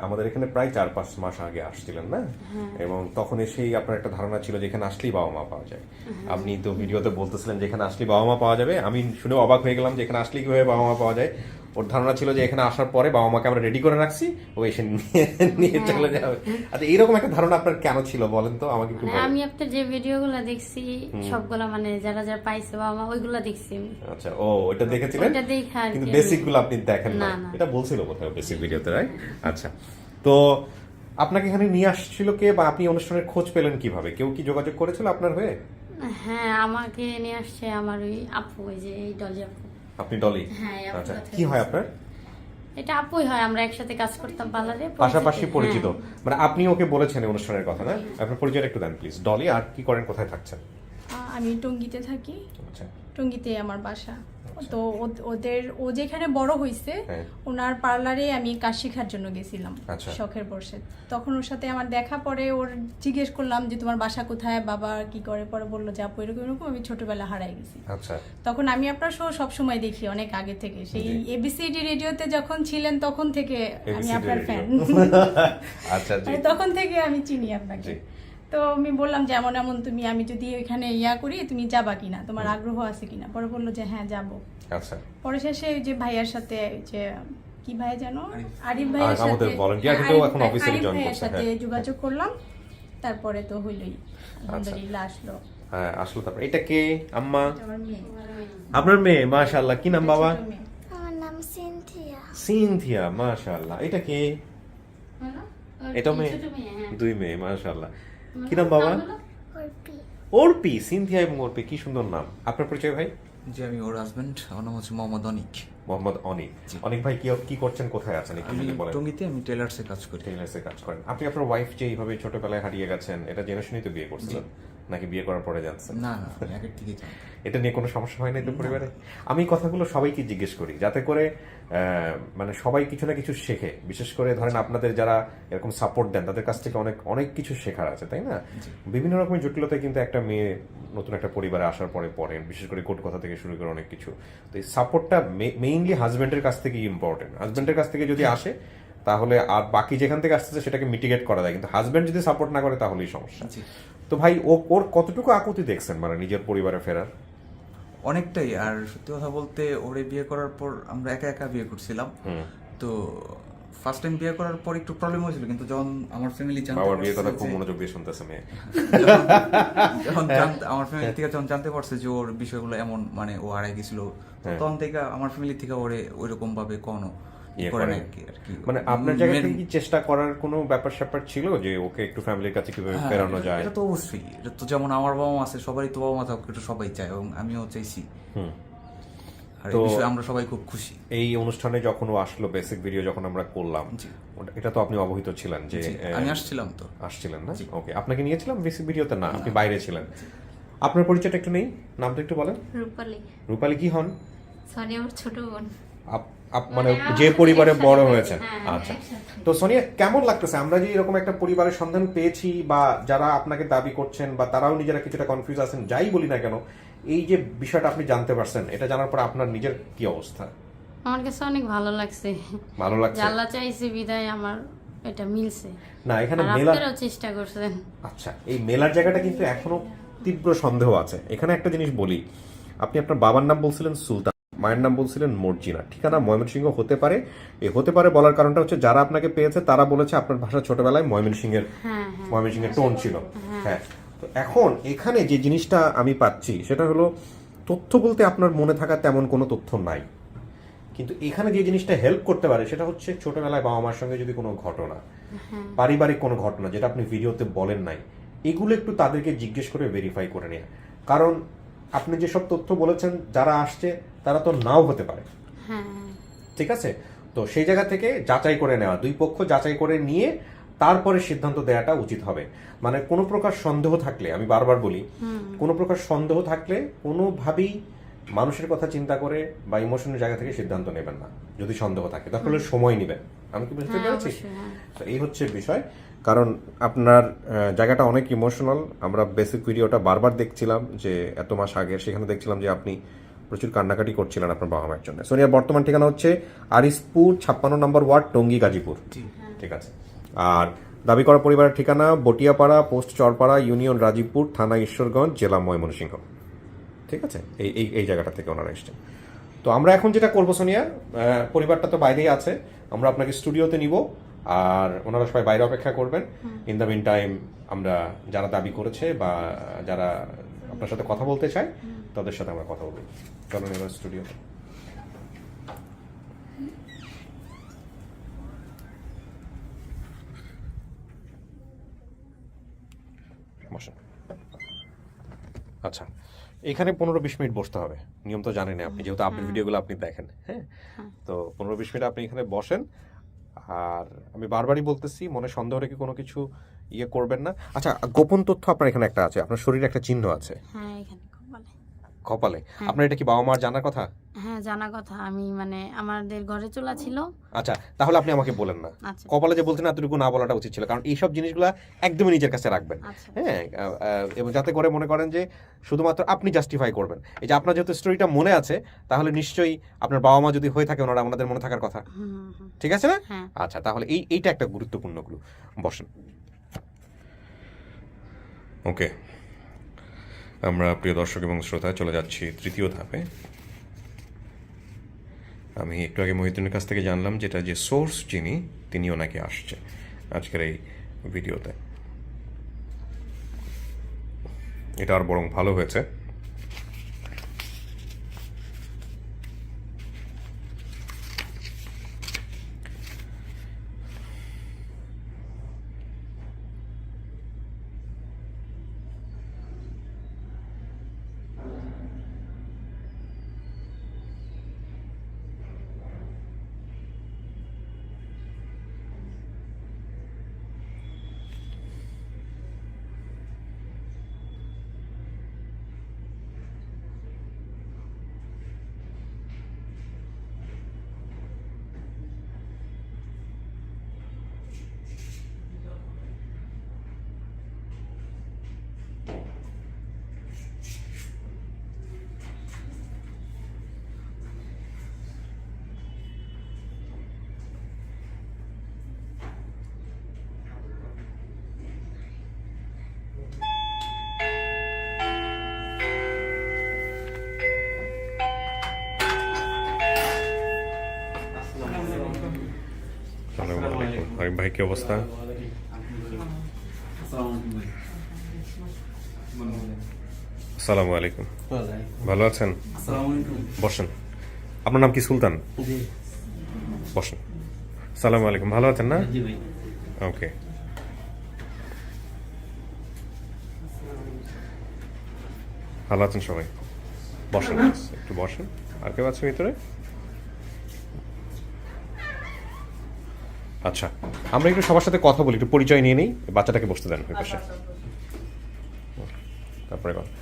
আমাদের এখানে প্রায় 4-5 মাস আগে আসছিলেন না? এবং তখন এসেই আপনার একটা ধারণা ছিল যে এখানে আসলেই বাবা মা পাওয়া যায়। আপনি তো ভিডিওতে বলতেছিলেন যে এখানে আসলেই বাবা মা পাওয়া যাবে। আমি শুনে অবাক হয়ে গেলাম যে এখানে আসলেই কিভাবে বাবা মা পাওয়া যায়। ওর ধারণা ছিল যে এখানে আসার পরে বাবা মাকে আমরা রেডি করে রাখছি, ও এসে নিয়ে চলে যাবে। আচ্ছা, এইরকম একটা ধারণা আপনার কেন ছিল বলেন তো আমাকে একটু বলেন। আমি আপনার যে ভিডিওগুলো দেখছি সবগুলা মানে যারা যারা পাইছে বাবা মা ওইগুলা দেখছি আমি। আচ্ছা, ও ওটা দেখেছিলেন, ওটা দেখে আর কিন্তু কি বেসিক গুলো আপনি দেখেন না, না, না। এটা বলছিল কোথাও বেসিক ভিডিওতে, রাইট? আচ্ছা, তো আপনাকে এখানে নিয়ে আসছিল কে, বা আপনি অনুষ্ঠানের খোঁজ পেলেন কিভাবে? কেউ কি যোগাযোগ করেছিল আপনার হয়ে? হ্যাঁ, আমাকে নিয়ে আসছে আমার ওই আপু, ওই যে এই ডলি আপু। আপনি ডলি? হ্যাঁ, এই আপুর আচ্ছা, সাথে কি হয় আপনার? এটা আপুই হয়, আমরা একসাথে কাজ করতাম পার্লারে, পাশাপাশি পরিচিত, হ্যাঁ। মানে আপনি ওকে বলেছেন এই অনুষ্ঠানের কথা না? আপনার পরিচয়টা একটু দেন প্লিজ। ডলি, আর কি করেন, কোথায় থাকছেন? আমি টঙ্গীতে থাকি। আচ্ছা, টঙ্গীতে আমার বাসা। তো ও যেখানে বড় হয়েছে, হ্যাঁ। ওনার পার্লারে আমি কাজ শেখার জন্য গেছিলাম আচ্ছা। শখের বসে। তখন ওর সাথে আমার দেখা, পরে ওর জিজ্ঞেস করলাম যে তোমার বাসা কোথায়, বাবা কি করে, পরে বললো যে আপু এরকম এরকম, আমি ছোটবেলা হারাই গেছি। আচ্ছা, তখন আমি আপনার শো সবসময় দেখি অনেক আগে থেকে, সেই জি। এবিসিডি রেডিওতে যখন ছিলেন তখন থেকে আমি ABCD আপনার radio। ফ্যান। আচ্ছা জি, তখন থেকে আমি চিনি আপনাকে। জি। তো আমি বললাম যে এমন এমন তুমি, আমি যদি ওইখানে করি তুমি যাবা কিনা, তোমার আগ্রহ আছে কিনা? পরে বললো যে হ্যাঁ যাবো। আচ্ছা, পরে শেষে ওই যে ভাইয়ার সাথে, ওই যে কি ভাই যেন, আরিফ ভাইয়ের সাথে, আমাদের volunteer হ্যাঁ, হিসেবেও এখন office এ আরিফ join ভাইয়ের করছে, সাথে হ্যাঁ। যোগাযোগ করলাম, তারপরে তো হইলই, আলহামদুলিল্লাহ আসলো। হ্যাঁ আসলো। তারপর এটা কে আম্মা? আমার মেয়ে। আপনার মেয়ে? মাশাআল্লাহ, কি নাম বাবা? ছোট মেয়ে। আমার নাম সিনথিয়া। সিনথিয়া, মাশাআল্লাহ। এটা কে? হলো? ওর এটা মেয়ে? ছোট মেয়ে, হ্যাঁ। 2 মেয়ে, মাশাআল্লাহ। কি নাম বাবা? হলো? অর্পি। অর্পি। সিনথিয়া এবং অর্পি, কি সুন্দর নাম। আপনার পরিচয় ভাই? জি, আমি ওর হাজবেন্ড। আমার নাম হচ্ছে মোহাম্মদ অনিক। মোহাম্মদ অনিক। অনিক ভাই কি করছেন, কোথায় আছেন একটু আমি যদি বলেন। টঙ্গীতে আমি টেলার্সে কাজ করি। টেইলার্সে কাজ করেন। আপনি আপনার ওয়াইফ যে এইভাবে ছোটবেলায় হারিয়ে গেছেন, এটা জেনে শুনেই তো বিয়ে করছিলেন, নাকি বিয়ে করার পরে জানছেন? না না, আমি আগের থেকেই জানি। এটা নিয়ে কোনো সমস্যা হয় নাই তো পরিবারে? আমি কথাগুলো সবাইকে জিজ্ঞেস করি যাতে করে মানে সবাই কিছু না কিছু শেখে। বিশেষ করে ধরেন আপনাদের যারা এরকম সাপোর্ট দেন তাদের কাছ থেকে অনেক অনেক কিছু শেখার আছে, তাই না? বিভিন্ন রকমের জটিলতায় কিন্তু একটা মেয়ে নতুন একটা পরিবারে আসার পরে পড়েন, বিশেষ করে কোর্ট কথা থেকে শুরু করে অনেক কিছু। তো এই সাপোর্টটা মেইনলি হাজব্যান্ডের কাছ থেকে ইম্পর্টেন্ট। হাজব্যান্ডের কাছ থেকে যদি আসে তাহলে আর বাকি যেখান থেকে আসতেছে সেটাকে মিটিগেট করা যায়, কিন্তু হাজব্যান্ড যদি সাপোর্ট না করে তাহলেই সমস্যা। জি। তো ভাই ওর কতটুকু আকুতি দেখছেন মানে নিজের পরিবারে ফেরার? অনেকটাই। আর সত্যি কথা বলতে ওরে বিয়ে করার পর আমরা একা একা বিয়ে করছিলাম। তো ফার্স্ট টাইম বিয়ে করার পর একটু প্রবলেম হয়েছিল, কিন্তু যখন আমার ফ্যামিলি জানতে বাবার বিয়ের কথা পারছে খুব যে- মনোযোগ দিয়ে শুনতেছে মেয়ে। আমার ফ্যামিলি থেকে যখন জানতে পারছে যে ওর বিষয়গুলো এমন, মানে ও হারাই গেছিল, তখন থেকে আমার ফ্যামিলি থেকে ওরে ওইরককম ভাবে কোনো ইয়ে করে করে। না আর কি। মানে আপনার জায়গা মেন- থেকে কি চেষ্টা করার কোনো ব্যাপার স্যাপার ছিল যে ওকে একটু ফ্যামিলির কাছে কিভাবে হ্যাঁ, ফেরানো যায়? এটা তো অবশ্যই। এটা তো যেমন আমার বাবা মা আছে, সবারই তো বাবা মা থাকুক, এটা সবাই চায় এবং আমিও চাইছি। হুম। আর তো এই বিষয়ে আমরা সবাই খুব খুশি। এই অনুষ্ঠানে যখন ও আসলো, বেসিক ভিডিও যখন আমরা করলাম, জি। এটা তো আপনি অবহিত ছিলেন যে জি, আমি আসছিলাম তো। আসছিলেন না? জি। ওকে, আপনাকে নিয়েছিলাম বেসিক ভিডিওতে? না, আপনি বাইরে ছিলেন। আপনার পরিচয়টা একটু নেই, নামটা একটু বলেন। রূপালী। রূপালী কি হন? সোনিয়া আমার ছোট বোন। মানে মানে যে আমার পরিবারে সাথে বড় একসাথে হয়েছেন। হ্যাঁ, আচ্ছা, একসাথে। তো সোনিয়া কেমন লাগতেছে আমরা যে এরকম একটা পরিবারের সন্ধান পেয়েছি, বা যারা আপনাকে দাবি করছেন বা তারাও নিজেরা কিছুটা কনফিউজ আছেন, যাই বলি না কেন, এই যে বিষয়টা আপনি জানতে পারছেন, এটা জানার পর আপনার নিজের কি অবস্থা? আমার কাছে অনেক ভালো লাগছে। ভালো লাগছে? আল্লাহ চাইছে বিদায় আমার এটা মিলছে। না, এখানে আর মেলা, আপনারাও চেষ্টা করছেন। আচ্ছা, এই মেলার জায়গাটা কিন্তু এখনো তীব্র সন্দেহ আছে। এখানে একটা জিনিস বলি, আপনি আপনার বাবার নাম বলছিলেন সুলতান, মায়ের নাম বলছিলেন মর্জিনা, ঠিকানা ময়মনসিংহ হতে পারে। এই হতে পারে বলার কারণটা হচ্ছে যারা আপনাকে পেয়েছে তারা বলেছে আপনার ভাষা ছোটবেলায় ময়মনসিংহের টোন ছিল। হ্যাঁ, তো এখন এখানে যে জিনিসটা আমি পাচ্ছি সেটা হলো, তথ্য বলতে আপনার মনে থাকা তেমন কোনো তথ্য নাই, কিন্তু এখানে যে জিনিসটা হেল্প করতে পারে সেটা হচ্ছে ছোটবেলায় বাবা মার সঙ্গে যদি কোনো ঘটনা, পারিবারিক কোনো ঘটনা যেটা আপনি ভিডিওতে বলেন নাই, এগুলো একটু তাদেরকে জিজ্ঞেস করে ভেরিফাই করে নেওয়া। কারণ আপনি যেসব তথ্য বলেছেন যারা আসছে তারা তো নাও হতে পারে, ঠিক আছে? তো সেই জায়গা থেকে যাচাই করে নেওয়া, দুই পক্ষ যাচাই করে নিয়ে তারপরে সিদ্ধান্ত দেওয়াটা উচিত হবে। মানে কোনো প্রকার সন্দেহ থাকলে, আমি বারবার বলি, কোনো প্রকার সন্দেহ থাকলে কোনোভাবেই মানুষের কথা চিন্তা করে বা ইমোশনের জায়গা থেকে সিদ্ধান্ত নেবেন না। যদি সন্দেহ থাকে তাহলে সময় নেবেন। আমি কি বুঝতে পেরেছি? তো এই হচ্ছে বিষয়। কারণ আপনার জায়গাটা অনেক ইমোশনাল। আমরা বেসিক ভিডিওটা বারবার দেখছিলাম, যে এত মাস আগে, সেখানে দেখছিলাম যে আপনি প্রচুর কান্নাকাটি করছিলেন আপনার বাবা মায়ের জন্য। সোনিয়ার বর্তমান ঠিকানা হচ্ছে আরিসপুর 56 নম্বর ওয়ার্ড, টঙ্গী, গাজীপুর। ঠিক আছে। আর দাবি করা পরিবারের ঠিকানা বটিয়াপাড়া, পোস্ট চরপাড়া, ইউনিয়ন রাজীবপুর, থানা ঈশ্বরগঞ্জ, জেলা ময়মনসিংহ। ঠিক আছে, এই এই জায়গাটা থেকে ওনারা এসছেন। তো আমরা এখন যেটা করবো সোনিয়া, পরিবারটা তো বাইরেই আছে, আমরা আপনাকে স্টুডিওতে নিব, আর ওনারা সবাই বাইরে অপেক্ষা করবেন। ইন দ্য মিন টাইম আমরা যারা দাবি করেছে বা যারা আপনার সাথে কথা বলতে চায় তাদের সাথে আমরা কথা বলবো। চলুন এবার স্টুডিওতে। বসেন। আচ্ছা, এখানে 15-20 মিনিট বসতে হবে, নিয়ম তো জানেন আপনি, যেহেতু আপনার ভিডিওগুলো আপনি দেখেন। হ্যাঁ, তো 15-20 মিনিট আপনি এখানে বসেন। আর আমি বারবারই বলতেছি, মনে সন্দেহ রেখে কোনো কিছু ইয়ে করবেন না। আচ্ছা, গোপন তথ্য আপনার এখানে একটা আছে, আপনার শরীরে একটা চিহ্ন আছে কপালে। আপনার এটা কি বাবা মার জানার কথা? হ্যাঁ, জানা কথা। আমি মানে আমাদের ঘরে চুলা ছিল। আচ্ছা, তাহলে আপনি আমাকে বলেন না। কপালে যে বলছেন এতটুকু না বলাটা উচিত ছিল, কারণ এইসব জিনিসগুলো একদমই নিজের কাছে রাখবেন। হ্যাঁ, এবং যাতে করে মনে করেন যে শুধুমাত্র আপনি জাস্টিফাই করবেন। এই যে আপনার যেহেতু স্টোরিটা মনে আছে, তাহলে নিশ্চয়ই আপনার বাবা মা যদি হয়ে থাকে ওনারা আমাদের মনে থাকার কথা। ঠিক আছে না? আচ্ছা, তাহলে এইটা একটা গুরুত্বপূর্ণ ক্লু। বসেন। ওকে, আমরা প্রিয় দর্শক এবং শ্রোতা চলে যাচ্ছি তৃতীয় ধাপে। আমি একটু আগে মহিউদ্দিনের কাছ থেকে জানলাম যেটা যে সোর্স যিনি, তিনিও নাকি আসছে আজকের এই ভিডিওতে। এটা আর বরং ভালো হয়েছে। আরিফ ভাই, কি অবস্থা? আসসালামু আলাইকুম। ভালো আছেন? বসেন। আপনার নাম কি? সুলতান? বসেন। আসসালামু আলাইকুম। ভালো আছেন না? ওকে, ভালো আছেন সবাই? বসেন, একটু বসেন। আর কেউ আছে ভিতরে? আচ্ছা, আমরা একটু সবার সাথে কথা বলি, একটু পরিচয় নিয়ে নিই। বাচ্চাটাকে বসতে দেন ওই পাশে। আপনার কথা।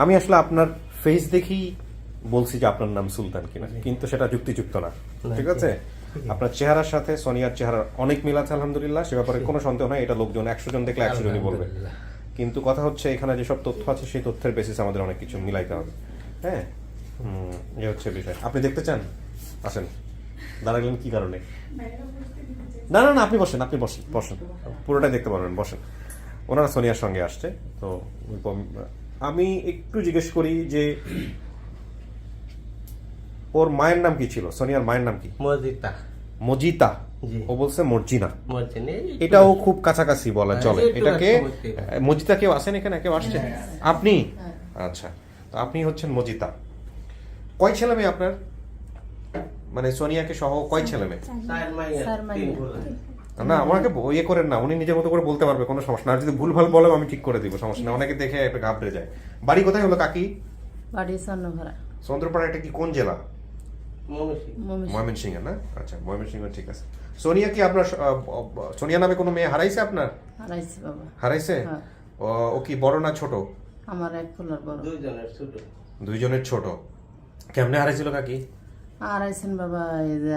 আমি আসলে আপনার ফেস দেখেই বলছি যে আপনার নাম সুলতান কিনা, কিন্তু সেটা যুক্তিযুক্ত না, ঠিক আছে? আপনার চেহারার সাথে সোনিয়ার চেহারার অনেক মিল আছে আলহামদুলিল্লাহ, সে ব্যাপারে কোনো সন্দেহ নাই। এটা লোকজন 100 জন দেখলে 100 জনই বলবে। কিন্তু কথা হচ্ছে এখানে যেসব তথ্য আছে সেই তথ্যের বেসিসে আমাদের অনেক কিছু মিলাইতে হবে। হ্যাঁ, এই হচ্ছে বিষয়। আপনি দেখতে চান? আসেন। দাঁড়ালেন কি কারণে? না না না, আপনি বসেন, আপনি বসেন, বসেন, পুরোটাই দেখতে পারবেন, বসেন। ওনারা সোনিয়ার সঙ্গে আসছে, তো আমি একটু জিজ্ঞেস করি যে ওর মায়ের নাম কি ছিল? সোনিয়ার মায়ের নাম কি? মজিতা। মজিতা? জি। ও বলছে মর্জিনা। মর্জিনা, এটাও খুব কাছাকাছি বলা চলে। একটু এটাকে কাছাকাছি। মজিতা কেউ আসেন এখানে? কেউ আসছে? আপনি? আচ্ছা, তো আপনি হচ্ছেন মজিতা। কয় ছেলে মেয়ে আপনার? মানে সোনিয়াকে সহ কয় ছেলে মেয়ে? চার মাইয়া, চার মাইয়া। তিন বলে। না, আমাকে ইয়ে করেন না, উনি নিজের মতো করে বলতে পারবে, কোনো সমস্যা না। আর যদি ভুল ভাল বলে আমি ঠিক করে দিব, সমস্যা না। অনেকে দেখে ঘাবড়ে যায়। বাড়ি কোথায় হলো কাকি? বাড়ি চন্নভরা, চন্দ্রপাড়া। এটা কি কোন জেলা? ময়মনসিংহ। ময়মনসিংহ না? আচ্ছা, ময়মনসিংহ, ঠিক আছে। সোনিয়া কি আপনার সোনিয়া নামে কোনো মেয়ে হারাইছে আপনার? হারাইছি বাবা। হারাইছে? হ্যাঁ। ও কি বড় না ছোট? আমার এক ফুলার বড়। দুইজনের ছোট। দুইজনের ছোট। কেমনে হারাইছিল কাকি? হারাইছেন বাবা, এই যে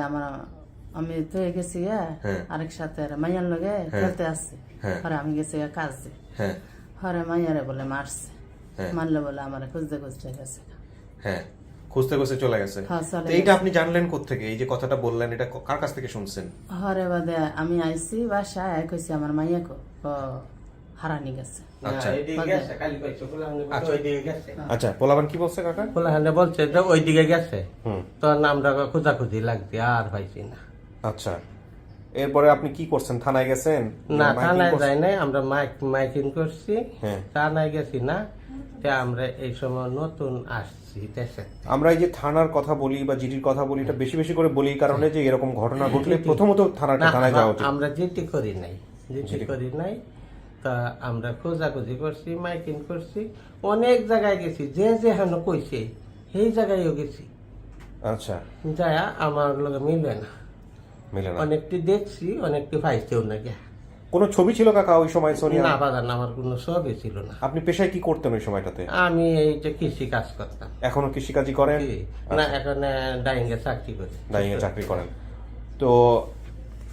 আমি তো গেছি হ্যাঁ। আরেক সাথে মাইয়ার লগে খেলতে আসছে। হ্যাঁ। পরে আমি গেছি কাজে, হ্যাঁ পরে মাইয়ারে বলে মারছে। হ্যাঁ। মারলে বলে আমার খুঁজতে খুঁজতে গেছে। হ্যাঁ, খুঁজতে খুঁজতে চলে গেছে। হ্যাঁ, চলে তো এইটা আপনি জানলেন কোত্থেকে? এই যে কথাটা বললেন, এটা কার কাছ থেকে শুনছেন? হরে বাদে আমি আইছি বাসায়, কইছি আমার মাইয়াকে হারানি গেছে। আচ্ছা। না, এদিকে গেছে, কালি পাইছে, পোলাহানে বলছে ওইদিকে গেছে। আচ্ছা, পোলাবান কি বলছে কাকা? পোলাহানে বলছে যে ওইদিকে গেছে। হুম। তো আমরা খোঁজাখুঁজি লাগছে, আর পাইছি না। আচ্ছা, এরপরে আপনি কি করছেন? থানায় গেছেন? না, মাইকিং থানায় করছেন? যাই নাই, আমরা মাইকিং করছি। হ্যাঁ। থানায় গেছি না, তা আমরা এই সময় নতুন আসছি দেশে। আমরা এই যে থানার কথা বলি বা জিডির কথা বলি, এটা বেশি বেশি করে বলি এই কারণে যে এরকম ঘটনা ঘটলে প্রথমত থানায় যাওয়া উচিত। আমরা জিটি করি নাই, তা আমরা খোঁজাখুঁজি করছি, মাইকিং করছি, অনেক জায়গায় গেছি, যে যেখানে কইছে সেই জায়গায়ও গেছি। আচ্ছা, যায় আমার লগে মিলবে না। মিলে না। অনেকটি দেখছি, অনেকটি পাইছেও না গে। কোনো ছবি ছিল কাকা ওই সময় সোনিয়া? না বাজার, আমার কোনো সবই ছিল না। আপনি পেশায় কি করতেন ওই সময়টাতে? আমি এই যে কৃষি কাজ করতাম। এখনো কৃষিকাজই করেন? জি। না, এখন ডাইঙ্গে চাকরি করি। দাঁড়িয়ে চাকরি করেন। তো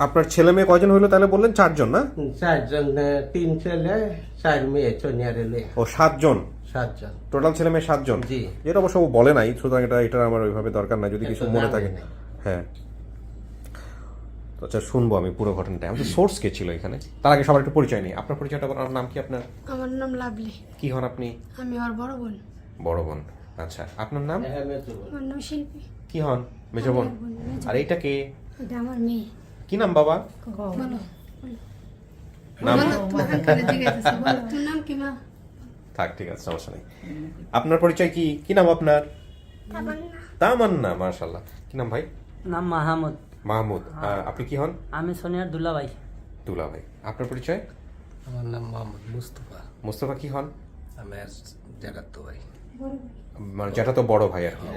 আপনার ছেলে মেয়ে কয়জন হইলো তাহলে? বললেন 4 জন না? 4 জন, 3 ছেলে 4 মেয়ে, সোনিয়ারে লইয়া ও 7 জন। 7 জন। টোটাল ছেলে মেয়ে 7 জন। জি। যেটা অবশ্য ও বলে নাই, সুতরাং এটা আমার ওইভাবে দরকার নাই, যদি কিছু এটা মনে জানি থাকে। নাই। হ্যাঁ, তো আচ্ছা, শুনবো আমি পুরো ঘটনাটা। আমাদের সোর্স কে ছিল এখানে? তার আগে সবার একটু পরিচয় নেই। আপনার পরিচয়টা বলার নাম কি আপনার? আমার নাম লাভলি। কি হন আপনি? আমি ওর বড় বোন। বড় বোন। আচ্ছা, আপনার নাম? হ্যাঁ, মেজো বোন। আমার নাম শিল্পী। কি হন? মেজো বোন। আর এইটা কে? এটা আমার মেয়ে। কি নাম বাবা? বলো। নাম? তোর নাম কি মা? থাক, ঠিক আছে, সমস্যা নেই। আপনার পরিচয় কি? কি নাম আপনার? তামান্না। মাশাআল্লাহ। কি নাম ভাই? নাম মাহমুদ। মাহমুদ। আপনি কি হন? আমি সোনিয়ার দুলা ভাই। দুলা ভাই। আপনার পরিচয়? আমার নাম মোহাম্মদ মুস্তফা। মোস্তফা কি হন? আমি জাগাতো ভাই। মানে যেটা তো বড় ভাই আর কি।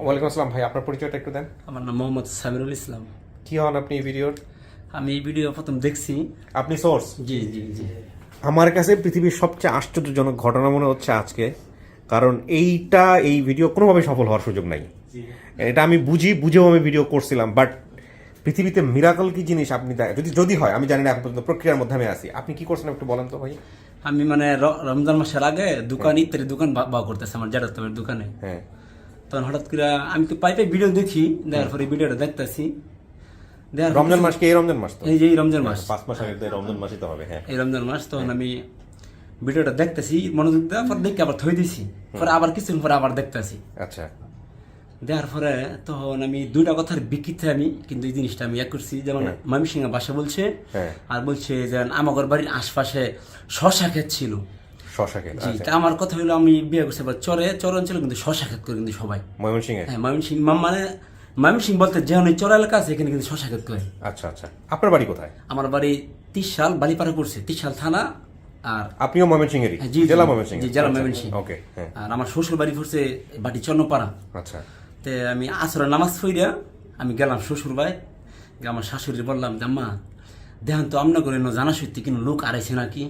ওয়ালাইকুম আসসালাম ভাই, আপনার পরিচয়টা একটু দেন। আমার নাম মোহাম্মদ সামিরুল ইসলাম। কি হন আপনি এই ভিডিওর? আমি এই ভিডিও প্রথম দেখছি। আপনি সোর্স? জি জি জি। আমার কাছে পৃথিবীর সবচেয়ে আশ্চর্যজনক ঘটনা মনে হচ্ছে আজকে, কারণ এই ভিডিও কোনোভাবে সফল হওয়ার সুযোগ নাই। এটা আমি বুঝেও আমি ভিডিও করছিলাম, বাট পৃথিবীতে মিরাকল কি জিনিস আপনি যদি হয়, আমি জানি না, এখন পর্যন্ত প্রক্রিয়ার মধ্যে আমি আছি। আপনি কি করছেন একটু বলেন তো ভাই। আমি মানে রমজান মাসের আগে দোকান ইত্যাদি দোকান বা করতেছে আমার জারাতমের দোকানে। হ্যাঁ। তখন হঠাৎ করে আমি তো পাইপে ভিডিও দেখি, দেখার পরে ভিডিওটা দেখতেছি। রমজান মাস কি? এই রমজান মাস তো? এই যে এই রমজান মাস। 5 মাস আগে রমজান মাসই তো হবে। হ্যাঁ, এই রমজান মাস। তখন আমি ভিডিওটা দেখতেছি মনোযোগ দেওয়ার পর দেখে আবার থই দিছি, পরে আবার কিছুদিন পরে আবার দেখতেছি। আচ্ছা। দেওয়ার পরে তখন আমি 2টা কথার বিকৃতি আমি কিন্তু এই জিনিসটা আমি করছি, যেমন ময়মনসিংহ ভাষা বলছে, হ্যাঁ। আর বলছে যে আমাদের বাড়ির আশপাশে শশা ক্ষেত ছিল। শশা খেত? জি। তা আমার কথা হলো আমি বিয়ে করছি চর অঞ্চলে কিন্তু শশা ক্ষেত করে কিন্তু সবাই। ময়মনসিংহে? হ্যাঁ, ময়মনসিংহ বলতে যে চর এলাকা আছে এখানে কিন্তু শশা ক্ষেত করে। আচ্ছা আচ্ছা। আপনার বাড়ি কোথায়? আমার বাড়ি 30 সাল বালিপাড়া করছে, 30 সাল থানা। আর আপনিও ময়মনসিংহেরই? হ্যাঁ, জি, জেলা জি, ময়মনসিংহ? জি, জেলা ময়মনসিংহ। ওকে, হ্যাঁ। আর আমার শ্বশুর বাড়ি পড়ছে বাটি চন্নপাড়া। আচ্ছা। তে আমি আসরে নামাজ পড়িয়া আমি গেলাম শ্বশুর বাড়ি, আমার শাশুড়ি বললাম যে আম্মা দেখেন তো আমনা করে জানা সত্যি কিন্তু লোক আড়াইছে নাকি।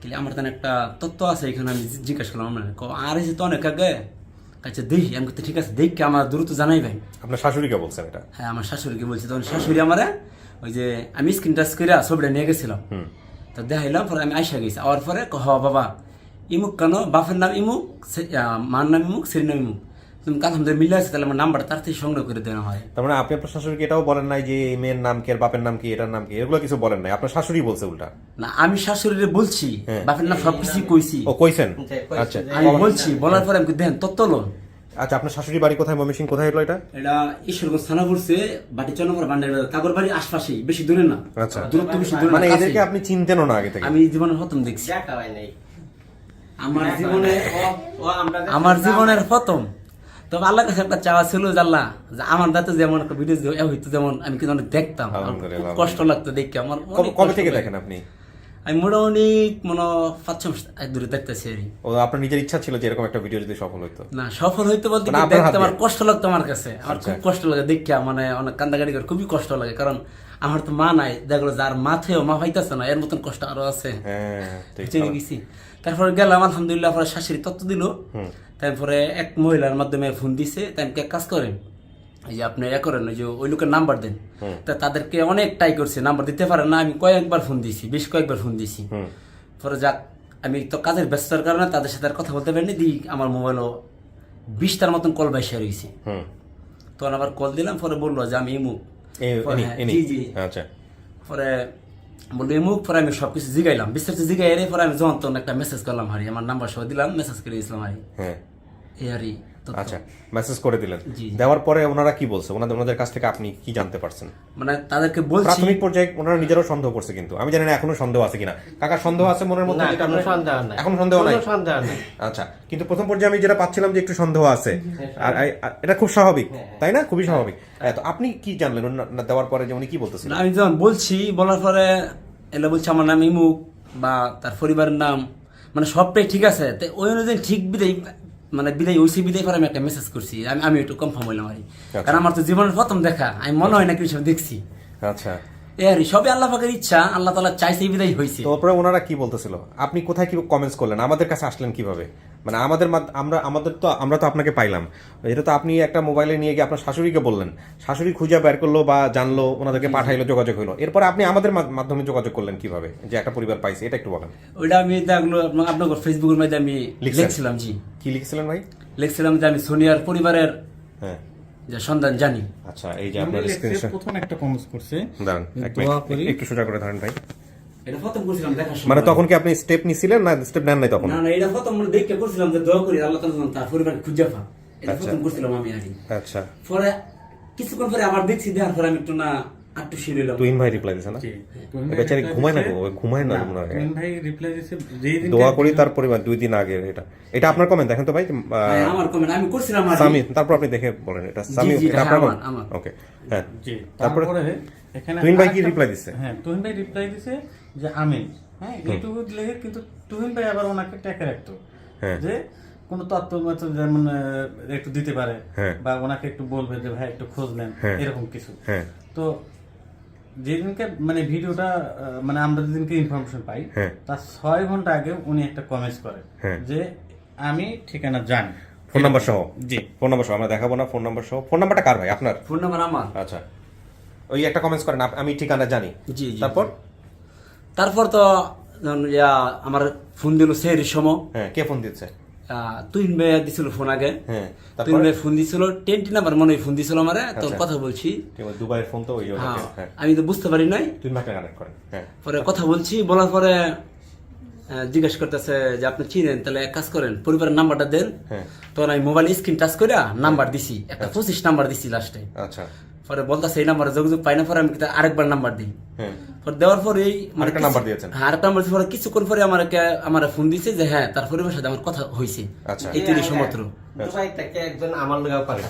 কিন্তু আমার তো একটা তত্ত্ব আছে এখানে, আমি জিজ্ঞাসা করলাম আর এসে তো অনেক আগে আচ্ছা দেখি, আমি তো ঠিক আছে দেখি আমার দ্রুত জানাই ভাই। আপনার শাশুড়িকে বলছেন এটা? হ্যাঁ আমার শাশুড়িকে বলছি, তখন শাশুড়ি আমার ওই যে আমি স্ক্রিন টাচ করে ছবিটা নিয়ে গেছিলাম, তো দেখাইলাম, পরে আমি আইসা গেছি। আওয়ার পরে বাবা ইমুক কেন, বাপের নাম ইমুক, মার নাম ইমুক, সের নাম ইমুক, তুমি কাঠামদের মিলে আছে, তাহলে আমার নাম্বারটা তার থেকে সংগ্রহ করে দেওয়া হয়। তার মানে আপনি আপনার শাশুড়িকে এটাও বলেন নাই যে এই মেয়ের নাম কি আর বাপের নাম কি, এটার নাম কি, এগুলো কিছু বলেন নাই? আপনার শাশুড়ি বলছে উল্টা? না আমি শাশুড়িরে বলছি, বাপের নাম সবকিছু কইছি। ও কইছেন? আচ্ছা আমি বলছি, বলার পরে আমি দেন তত্ত্ব লো। আচ্ছা, আপনার শাশুড়ি বাড়ি কোথায়, ময়মনসিংহ কোথায় হলো এটা? এটা ঈশ্বরগঞ্জ থানা পড়ছে, বাটি চন্দ্রপুর বান্ডার কাগর বাড়ির আশপাশেই, বেশি দূরে না। আচ্ছা, দূরত্ব বেশি দূরে না, মানে কাছেই। এদেরকে আপনি চিনতেনও না আগে থেকে? আমি জীবনের প্রথম দেখছি, দেখা হয় নাই আমার জীবনে ও আমরা আমার জীবনের প্রথম। তবে আল্লাহর কাছে একটা চাওয়া ছিল যে আল্লাহ, যে আমার দাঁতে যেমন একটা ভিডিও হইতো, যেমন আমি কিন্তু অনেক দেখতাম, আমার খুব আলহামদুলিল্লাহ। কষ্ট লাগতো দেখে। আমার অনেক কবে কষ্ট থেকে লাগে। দেখেন আপনি? আমি মোটামুটি 5-6 মাস ধরে দেখতেছি আর কি। ও আপনার নিজের ইচ্ছা ছিল যে এরকম একটা ভিডিও যদি সফল হতো? না সফল হইতে বলতে মানে কি, আপনার দেখতে হাতে? আমার কষ্ট লাগতো, আমার কাছে আমার আচ্ছা। খুব কষ্ট লাগে দেখে, মানে অনেক কান্দাকাটি করে খুবই কষ্ট লাগে, কারণ আমার তো মা নাই, দেখলো যার মাথায়ও মা পাইতেছে না, এর মতন কষ্ট আরো আছে। হ্যাঁ ঠিক। চিনে গেছি। তারপরে গেলাম আলহামদুলিল্লাহ, পরে শাশুড়ি তত্ত্ব দিল, তারপরে এক মহিলার মাধ্যমে ফোন দিছে, তাই আমি এক কাজ করেন, এই যে আপনি করেন, ওই যে ওই লোকের নাম্বার দেন, তা তাদেরকে অনেক ট্রাই করছে, নাম্বার দিতে পারে না, আমি কয়েকবার ফোন দিছি, বেশ কয়েকবার ফোন দিছি। পরে যাক, আমি তো কাজের ব্যস্ততার কারণে তাদের সাথে আর কথা বলতে পারিনি, দিই আমার মোবাইলও 20টার মতন কল বাইসা রয়েছে। তখন আবার কল দিলাম, পরে বললো যে আমি ইমুক। জি জি। আচ্ছা, পরে বললো ইমুক, পরে আমি সবকিছু জিগাইলাম, বিস্তারিত জিগাই, পরে আমি যখন তখন একটা মেসেজ করলাম হারি, আমার নাম্বার সহ দিলাম, মেসেজ করে দিয়েছিলাম হারি। হ্যাঁ এই হারি। আচ্ছা, মেসেজ করে দিলেন। জি। দেওয়ার পরে ওনারা কি বলছে, ওনাদের কাছ থেকে আপনি কি জানতে পারছেন? মানে তাদেরকে বলছি, প্রাথমিক পর্যায়ে ওনারা নিজেরও সন্দেহ করছে, কিন্তু আমি জানি না এখনো সন্দেহ আছে কিনা। কাকার সন্দেহ আছে মনের মধ্যে? না, যেটা কোনো আপনার- সন্দেহ নাই। এখন সন্দেহ নাই? কোনো সন্দেহ নাই। আচ্ছা, কিন্তু প্রথম পর্যায়ে আমি যেটা পাচ্ছিলাম যে একটু সন্দেহ আছে, আর এটা খুব স্বাভাবিক, তাই না? খুবই স্বাভাবিক। তো আপনি কি জানলেন ওনার দেওয়ার পরে যে উনি কি বলতেছিলেন? না, আমি যখন বলছি, বলার পরে এলা বলছে আমার নাম ইমুক বা তার পরিবারের নাম, মানে সবটাই ঠিক আছে, তো ওই অনুযায়ী ঠিক বিদায়, মানে বিদায় ওইসি বিদায় পরে আমি একটা মেসেজ করছি, আমি একটু কনফার্ম হইলাম আর কি। কারণ আমার তো জীবনের প্রথম দেখা, আমি মনে হয় না কিছু দেখছি। আচ্ছা, এই আর কি, সবই আল্লাহ পাকের ইচ্ছা, আল্লাহ তাআলা চাইছে এই বিদায় হয়েছে। তারপরে ওনারা কি বলতেছিল, আপনি কোথায় কি কমেন্টস করলেন, আমাদের কাছে আসলেন কিভাবে? মানে আমরা তো আপনাকে পাইলাম, এটা তো আপনি একটা মোবাইলে নিয়ে গিয়ে আপনার শাশুড়িকে বললেন, শাশুড়ি খুঁজে বের করলো বা জানলো, ওনাদেরকে পাঠাইলো, যোগাযোগ হলো, এরপরে আপনি আমাদের মাধ্যমে যোগাযোগ করলেন কিভাবে যে একটা পরিবার পাইছে, এটা একটু বলেন। ওইটা আমি দেখলো আপনার ফেসবুকের মধ্যে আমি লিখছেন? লিখছিলাম। জি, কি লিখছিলেন ভাই? লিখছিলাম যে আমি সোনিয়ার পরিবারের হ্যাঁ, যে সন্ধান জানি। আচ্ছা, এই যে আপনার স্ক্রিনশট, প্রথম একটা কমেন্টস করছে, দাঁড়ান এক দোয়া মিনিট, করি। একটু সোজা করে ধরেন ভাই। এটা প্রথম করছিলাম দেখার সময়। মানে তখন কি আপনি স্টেপ নিছিলেন না স্টেপ নেন নাই তখন? না না, এটা প্রথম মানে দেখে করছিলাম যে দোয়া করি আল্লাহ তাআলা যেন তার পরিবার খুঁজে পান, এটা আচ্ছা। প্রথম করছিলাম আমি আর কি। আচ্ছা, পরে কিছুক্ষণ পরে আবার দেখছি, দেখার পরে আমি একটু না একটু শিরিলাম। তুহিন ভাই রিপ্লাই দিছে না? বেচারি ঘুমায় না গো, ঘুমায় না মনে হয়। তুহিন ভাই রিপ্লাই দিয়েছে যেই দিন দোয়া করি তার পরিবার 2 দিন আগে। এটা আপনার কমেন্ট দেখেন তো ভাই। হ্যাঁ, আমার কমেন্ট আমি করছিলাম আর কি। সামি, তারপর আপনি দেখে বলেন এটা সামি, জি, এটা আপনার আমার, comment? আমার। ওকে, হ্যাঁ। জি, তারপরে তারপরে এখানে তুহিন ভাই কি আরেকটা- রিপ্লাই দিছে? হ্যাঁ, তুহিন ভাই রিপ্লাই দিছে যে আমিন, হ্যাঁ এইটুকু লেগে, কিন্তু তুহিন ভাই আবার ওনাকে ট্যাকে রাখতো হ্যাঁ। যে কোনো তথ্য মতো যেমন একটু দিতে পারে, হ্যাঁ। বা ওনাকে একটু বলবে যে ভাই একটু খোঁজ নেন, হ্যাঁ। এরকম কিছু। হ্যাঁ। তো যেদিনকে মানে ভিডিওটা মানে আমরা যেদিনকে ইনফরমেশন পাই, হ্যাঁ। তার 6 ঘন্টা আগে উনি একটা কমেন্টস করে হ্যাঁ। যে আমি ঠিকানা জানি, ফোন নাম্বার সহ। জি, ফোন নাম্বার সহ আমরা দেখাবো না, ফোন নাম্বার সহ। ফোন নাম্বারটা কার ভাই? আপনার? ফোন নাম্বার আমার। আচ্ছা, ওই একটা কমেন্টস করেন আমি ঠিকানা জানি। জি জি। তারপর তো আমার ফোন দিল সেহরির সময়। হ্যাঁ, কে ফোন দিচ্ছে? তুহিন ভাই দিছিল ফোন আগে। হ্যাঁ, তুহিন ভাই ফোন দিছিল 10 নাম্বার মনে হয় ফোন দিছিল আমারে, তো আচ্ছা। কথা বলছি। ঠিক আছে, দুবাইয়ের ফোন তো ওই জন্য। হ্যাঁ, হ্যাঁ, আমি তো বুঝতে পারি নাই। তুই মাকে কানেক্ট করেন। হ্যাঁ, পরে কথা বলছি, বলার পরে জিজ্ঞেস করতেছে যে আপনি চিনেন, তাহলে এক কাজ করেন পরিবারের নাম্বারটা দেন। হ্যাঁ। তখন আমি মোবাইল স্ক্রিন টাচ করে নাম্বার দিছি, একটা 25 নাম্বার দিছি লাস্টে। আচ্ছা, পরে বলতেছে এই নাম্বারে যোগাযোগ পাই না, পরে আমি আরেকবার নাম্বার দিই। হ্যাঁ, পরে দেওয়ার পরে আরেকটা নাম্বার দিয়েছেন? হ্যাঁ, আরেকটা নাম্বার দিয়েছি। পরে কিছুক্ষণ পরে আমার ফোন দিছে যে হ্যাঁ তার পরিবারের সাথে আমার কথা হয়েছে। আচ্ছা। এই 30 মাত্র। দুবাই থেকে একজন আমার লোক করে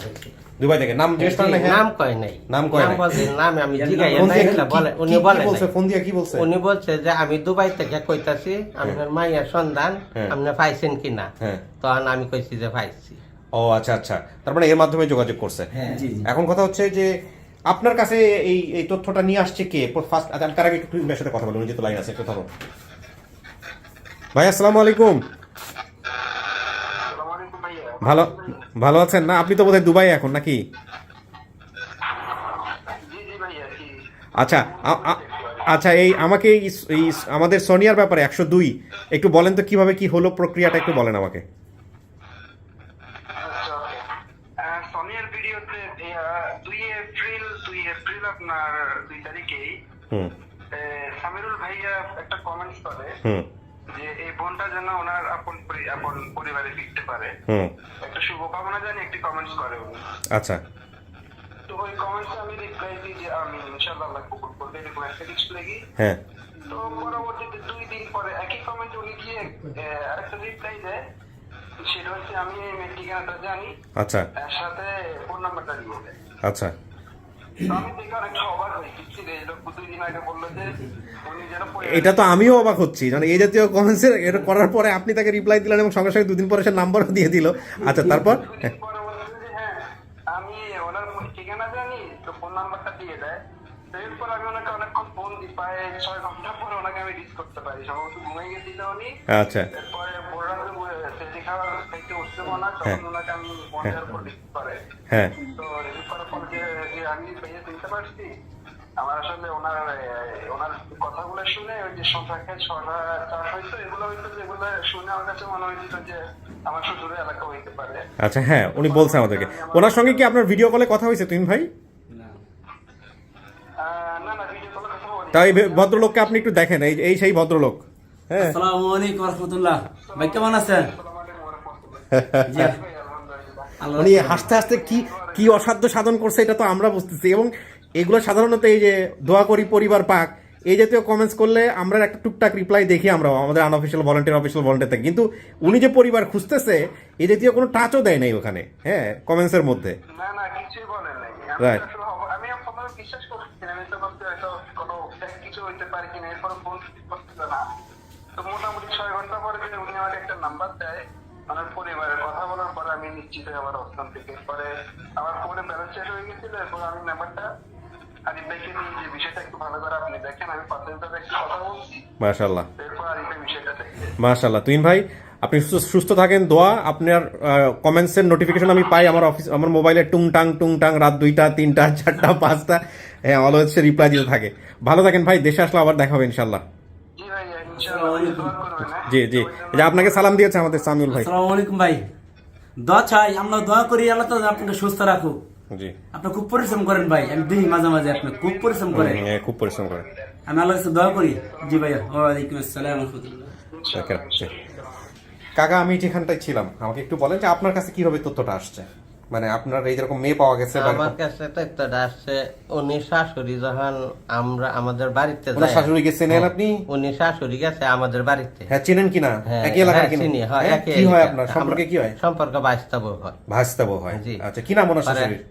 দুবাই থেকে নাম জিজ্ঞেস করেন না? হ্যাঁ, নাম কয় নাই, নাম কয় নাই। বলছে নাম আমি জিগাই ফোন নাই, দিয়ে এগুলা বলে উনি কি বলে বলছে? নাই। ফোন দিয়ে কি বলছে? উনি বলছে যে আমি দুবাই থেকে কইতাছি আপনার মাইয়ার সন্ধান হ্যাঁ। আপনি পাইছেন কিনা। হ্যাঁ। তখন আমি কইছি যে পাইছি। ও আচ্ছা আচ্ছা, তার মানে এর মাধ্যমে যোগাযোগ করছে। জি জি। এখন কথা হচ্ছে যে আপনার কাছে এই তথ্যটা নিয়ে আসছে কে ফার্স্ট? তার আগে একটু তুহিন ভাইয়ের সাথে কথা বলুন, যেহেতু লাইন আছে, একটু ধরুন। ভাই আসসালামু আলাইকুম। ভালো ভালো আছেন না? আপনি তো বোধহয় দুবাই এখন নাকি? আচ্ছা আচ্ছা, এই আমাকে এই আমাদের সোনিয়ার ব্যাপারে 102 একটু বলেন তো কিভাবে কি হলো, প্রক্রিয়াটা একটু বলেন আমাকে। সোনিয়ার ভিডিওতে 2 এপ্রিল আপনার 2 তারিখেই সামিরুল ভাইয়া একটা কমেন্টস করে যে এই বোনটা যেন ওনার আপন পরিবারে ফিরতে পারে, একটা শুভকামনা জানিয়ে একটি কমেন্টস করে উনি। আচ্ছা, তো ওই কমেন্টসে আমি রিপ্লাই দিই যে আমি ইনশাআল্লাহ আল্লাহ কবুল করবে, এরকম একটা কিছু লাগি। হ্যাঁ। তো পরবর্তীতে 2 দিন পরে একই কমেন্ট উনি গিয়ে আরেকটা রিপ্লাই দেয়, সেটা হচ্ছে আমি এই মেয়ের ঠিকানাটা জানি, আচ্ছা, তার সাথে ফোন নাম্বারটা দিয়ে দেয়। আচ্ছা। তো আমি দেখে অনেকটা অবাক হই, কি রে, লোক 2 দিন আগে বললো যে উনি যেন এটা তো আমিও অবাক হচ্ছি, মানে এই জাতীয় কমেন্টস এটা করার পরে আপনি তাকে রিপ্লাই দিলেন এবং সঙ্গে সঙ্গে 2 দিন পরে সে নাম্বারও দিয়ে দিল। আচ্ছা, তারপর? হ্যাঁ, আমি ওনার ঠিকানা জানি, তো ফোন নাম্বারটা দিয়ে দেয়। এরপর আমি ওনাকে অনেকক্ষণ ফোন দিই, প্রায় 6 ঘন্টা পরে ওনাকে আমি রিচ করতে পারি, সম্ভবত ঘুমাই গেছিল উনি। আচ্ছা, এরপরে সেটি খাওয়ার খাইতে উঠতে না, তখন ওনাকে আমি ফোনের উপর রিচ করে। হ্যাঁ, তো রিচ করার পর যে আমি পেয়ে চিনতে পারছি, আমার আসলে ওনার কথাগুলো শুনে ওই যে সংখ্যাকে ছড়া চাষ হইতো, এগুলো হইতো, যেগুলো শুনে আমার কাছে মনে হয়েছিল যে আমার শ্বশুরের এলাকা হইতে পারে। আচ্ছা। হ্যাঁ, উনি বলছে আমাদেরকে। ওনার সঙ্গে কি আপনার ভিডিও কলে কথা হয়েছে তুহিন ভাই? না না, ভিডিও কলে কথা বলি। তাই ভদ্রলোককে আপনি একটু দেখেন, এই সেই ভদ্রলোক। হ্যাঁ, আসসালামু আলাইকুম রাহমাতুল্লাহ। ভাই কেমন আছেন? জি, আল্লাহ উনি হাসতে হাসতে কি অসাধ্য সাধন করছে এটা তো আমরা বুঝতেছি। এবং এগুলো সাধারণত এই যে দোয়া করি পরিবার পাক, এই জাতীয় কমেন্টস করলে আমরা একটা টুকটাক রিপ্লাই দেখি আমরা আমাদের আনঅফিসিয়াল ভলান্টিয়ার, অফিসিয়াল ভলান্টিয়ার থেকে। কিন্তু উনি যে পরিবার খুঁজতেছে এই জাতীয় কোনো টাচও দেয় নাই ওখানে, হ্যাঁ, কমেন্টসের মধ্যে। না না, কিছুই বলেন নাই। Right. আমি প্রথমে বিশ্বাস করছি না, আমি তো ভাবছি হয়তো কোনো কিছু হইতে পারে কিনা, এরপর ফোন করছিল না। তো মোটামুটি 6 ঘন্টা পরে যে উনি আমাকে একটা নাম্বার দেয়, আমার পরিবারের কথা বলার পরে আমি নিশ্চিত হয়ে আমার অবস্থান থেকে, পরে আমার ফোনে ব্যালেন্স শেষ হয়ে গেছিল। এরপর আমি নাম্বারটা আরিফ ভাইকে দিই যে বিষয়টা একটু ভালো করে আপনি দেখেন, আমি পার্সেন্টেজ একটু কথা বলছি। মাশাআল্লাহ, এরপর আরিফ ভাই বিষয়টা দেখে। মাশাআল্লাহ। তুহিন ভাই আপনি সুস্থ থাকেন, দোয়া। আপনার কমেন্টসের নোটিফিকেশন আমি পাই আমার মোবাইলে টুংটাং রাত 2টা 3টা 4টা 5টা, হ্যাঁ, অলওয়েজ সে রিপ্লাই দিতে থাকে। ভালো থাকেন ভাই, দেশে আসলে আবার দেখা হবে ইনশাল্লাহ। জি ভাই, ইনশাআল্লাহ দোয়া করবেন। জি জি, যে আপনাকে সালাম দিয়েছে আমাদের সামিউল ভাই। আসসালামু আলাইকুম ভাই। দোয়া চাই, আমরা দোয়া করি আল্লাহ তাআলা আপনাকে সুস্থ রাখুক। জি, আপনি খুব পরিশ্রম করেন ভাই, আমি দেখি মাঝে মাঝে আপনি খুব পরিশ্রম করেন। খুব পরিশ্রম করে। আমি আল্লাহর কাছে দোয়া করি। জি ভাইয়া, ওয়ালাইকুম আসসালাম ওয়া রাহমাতুল্লাহ। কাকা, আমি যেখানটায় ছিলাম আমাকে একটু বলেন যে আপনার কাছে কিভাবে তথ্যটা আসছে, মানে আপনার এই যেরকম মেয়ে পাওয়া গেছে। আমার কাছে তথ্যটা আসছে উনি শাশুড়ি যখন আমাদের বাড়িতে ওনার শাশুড়িকে চেনেন আপনি? উনি শাশুড়ি গেছে আমাদের বাড়িতে। হ্যাঁ, চিনেন কিনা? হ্যাঁ, একই এলাকার হ্যাঁ, কিনা? চিনি, হ্যাঁ, হ্যাঁ, একই কি হয় এলাকা। আপনার সম্পর্কে? কি হয় সম্পর্ক বাস্তব হয়, ভাস্তাবো হয়। জি। আচ্ছা, কি নাম ওনার শাশুড়ির?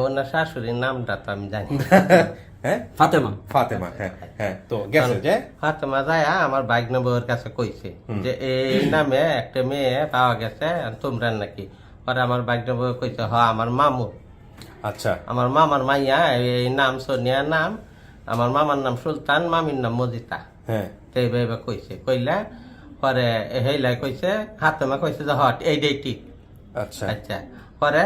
ওনার শাশুড়ির নামটা তো আমি জানি। হ্যাঁ, ফাতেমা। ফাতেমা। হ্যাঁ হ্যাঁ, তো গেছে যে ফাতেমা যায় আমার ভাগ্নে বউয়ের কাছে কইছে যে এই নামে একটা মেয়ে পাওয়া গেছে, আর তোমরা নাকি? পরে আমার ভাগ্নে বউ কইছে হ আমার মামু। আচ্ছা, আমার মামার মাইয়া, এই নাম সোনিয়ার নাম, আমার মামার নাম সুলতান, মামির নাম মজিতা। হ্যাঁ, তো এইভাবে কইছে, কইলা পরে হেইলাই কইছে, ফাতেমা কইছে যে হট এইটাই ঠিক। আচ্ছা আচ্ছা, পরে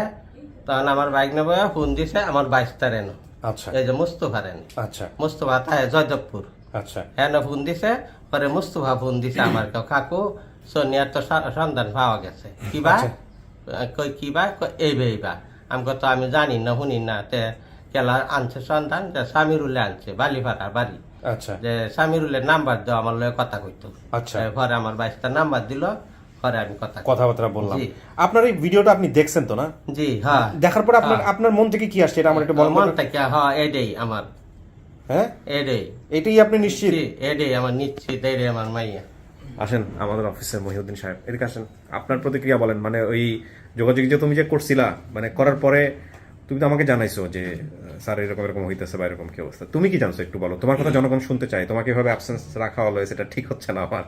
তখন আমার ভাগ্নে বউ ফোন দিছে আমার 22 রেনো, আচ্ছা এই যে মুস্তফা রেন, আচ্ছা মুস্তফা থাকে জয়দেবপুর। আচ্ছা হ্যাঁ, ফোন দিছে। পরে মুস্তফা ফোন দিছে আমার কাকু সোনিয়ার তো সন্ধান পাওয়া গেছে। কিবা কই কিবা এইবা আমি কত আমি জানি না, শুনি না। তে কেলা আনছে সন্ধান, যে সামিরুলে আনছে বালিপাড়া বাড়ি। আচ্ছা, যে সামিরুলের নাম্বার দাও, আমার লগে কথা কইতো। আচ্ছা। পরে আমার 22টা নাম্বার দিল, পরে আমি কথাবার্তা বললাম। জি। আপনার এই ভিডিওটা আপনি দেখছেন তো না? জি, হ্যাঁ। দেখার পরে আপনার মন থেকে কি আসছে এটা আমার একটু বলুন। মন থেকে হ্যাঁ এটাই আমার, হ্যাঁ এটাই আপনি নিশ্চিত? এটাই আমার নিশ্চিত, এটাই আমার মাইয়া। আসেন আমাদের অফিসের মহিউদ্দিন সাহেব, এদিকে আসেন, আপনার প্রতিক্রিয়া বলেন। মানে ওই যোগাযোগ যে তুমি যে করছিলা, মানে করার পরে তুমি তো আমাকে জানাইছো যে স্যার এরকম হইতেছে বা এরকম কি অবস্থা, তুমি কি জানছো একটু বলো। তোমার কথা জনগণ শুনতে চাই, তোমাকে এভাবে অ্যাবসেন্স রাখা হলো, সেটা ঠিক হচ্ছে না আমার।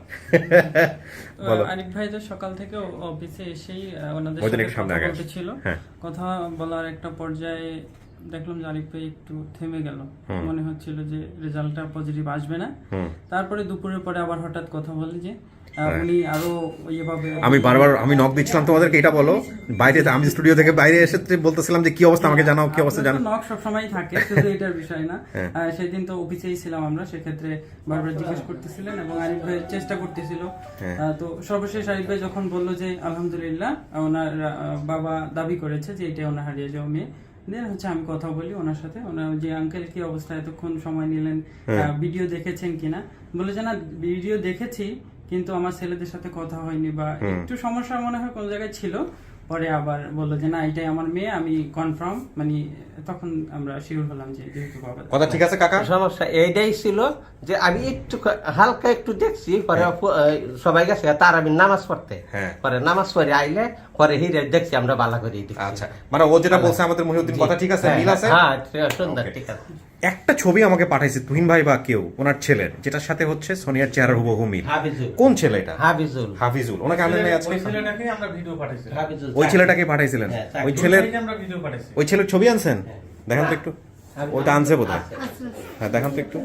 বলো। আরিফ ভাই তো সকাল থেকে অফিসে এসেই ওনাদের ওইদিন সাথে একটু সামনে কথা আগে বলতে ছিল। হ্যাঁ। কথা বলার একটা পর্যায়ে দেখলাম যে আরিফ ভাই একটু থেমে গেল, মনে হচ্ছিল যে রেজাল্টটা পজিটিভ আসবে না। তারপরে দুপুরের পরে আবার হঠাৎ কথা বলে যে উনি আরো ইয়েভাবে, আমি বারবার আমি নক দিচ্ছিলাম তোমাদেরকে, এটা বলো বাইরে, আমি স্টুডিও থেকে বাইরে এসে বলতেছিলাম যে কি অবস্থা, আমাকে জানাও কি অবস্থা জানাও। নক সবসময় থাকে, শুধু এটার বিষয় না। সেদিন তো অফিসেই ছিলাম আমরা, সেক্ষেত্রে বারবার জিজ্ঞেস করতেছিলেন এবং আরিফ ভাই চেষ্টা করতেছিল। তো সর্বশেষ আরিফ ভাই যখন বললো যে আলহামদুলিল্লাহ ওনার বাবা দাবি করেছে যে এটা ওনার হারিয়ে যাওয়া মেয়ে, দেন হচ্ছে আমি কথা বলি ওনার সাথে, ওনার যে আঙ্কেল কি অবস্থা, এতক্ষণ সময় নিলেন, ভিডিও দেখেছেন কিনা, বলে যে না ভিডিও দেখেছি কিন্তু আমার ছেলেদের সাথে কথা হয়নি বা একটু সমস্যা মনে হয় কোন জায়গায় ছিল। পরে আবার বললো যে না এটাই আমার মেয়ে, আমি কনফার্ম, মানে তখন আমরা শিওর হলাম যে যেহেতু বাবা। কথা ঠিক আছে কাকা? সমস্যা এইটাই ছিল যে আমি একটু হালকা একটু দেখছি, পরে সবাই গেছে তার আমি নামাজ পড়তে, পরে নামাজ পড়ে আইলে পরে হিরে দেখছি আমরা বালা করে দিচ্ছি। আচ্ছা, মানে ও যেটা বলছে আমাদের মহিউদ্দিন কথা ঠিক আছে, মিল আছে? হ্যাঁ সুন্দর, ঠিক আছে। একটা ছবি আমাকে পাঠাইছে তুহিন ভাই বা কেউ ওনার ছেলের, যেটার সাথে হচ্ছে সোনিয়ার চেহারার হুবহু মিল। হাফিজুল। কোন ছেলে এটা? হাফিজুল। হাফিজুল, ওনাকে আনেন নাই আজকে? ওই ছেলেটাকে আমরা ভিডিও পাঠাইছি। হাফিজুল ওই ছেলেটাকে পাঠাইছিলেন? ওই ছেলের আমরা ভিডিও পাঠাইছি। ওই ছেলের ছবি আনছেন? দেখান তো একটু। ওটা আনছে বোধহয়। হ্যাঁ দেখান তো একটু।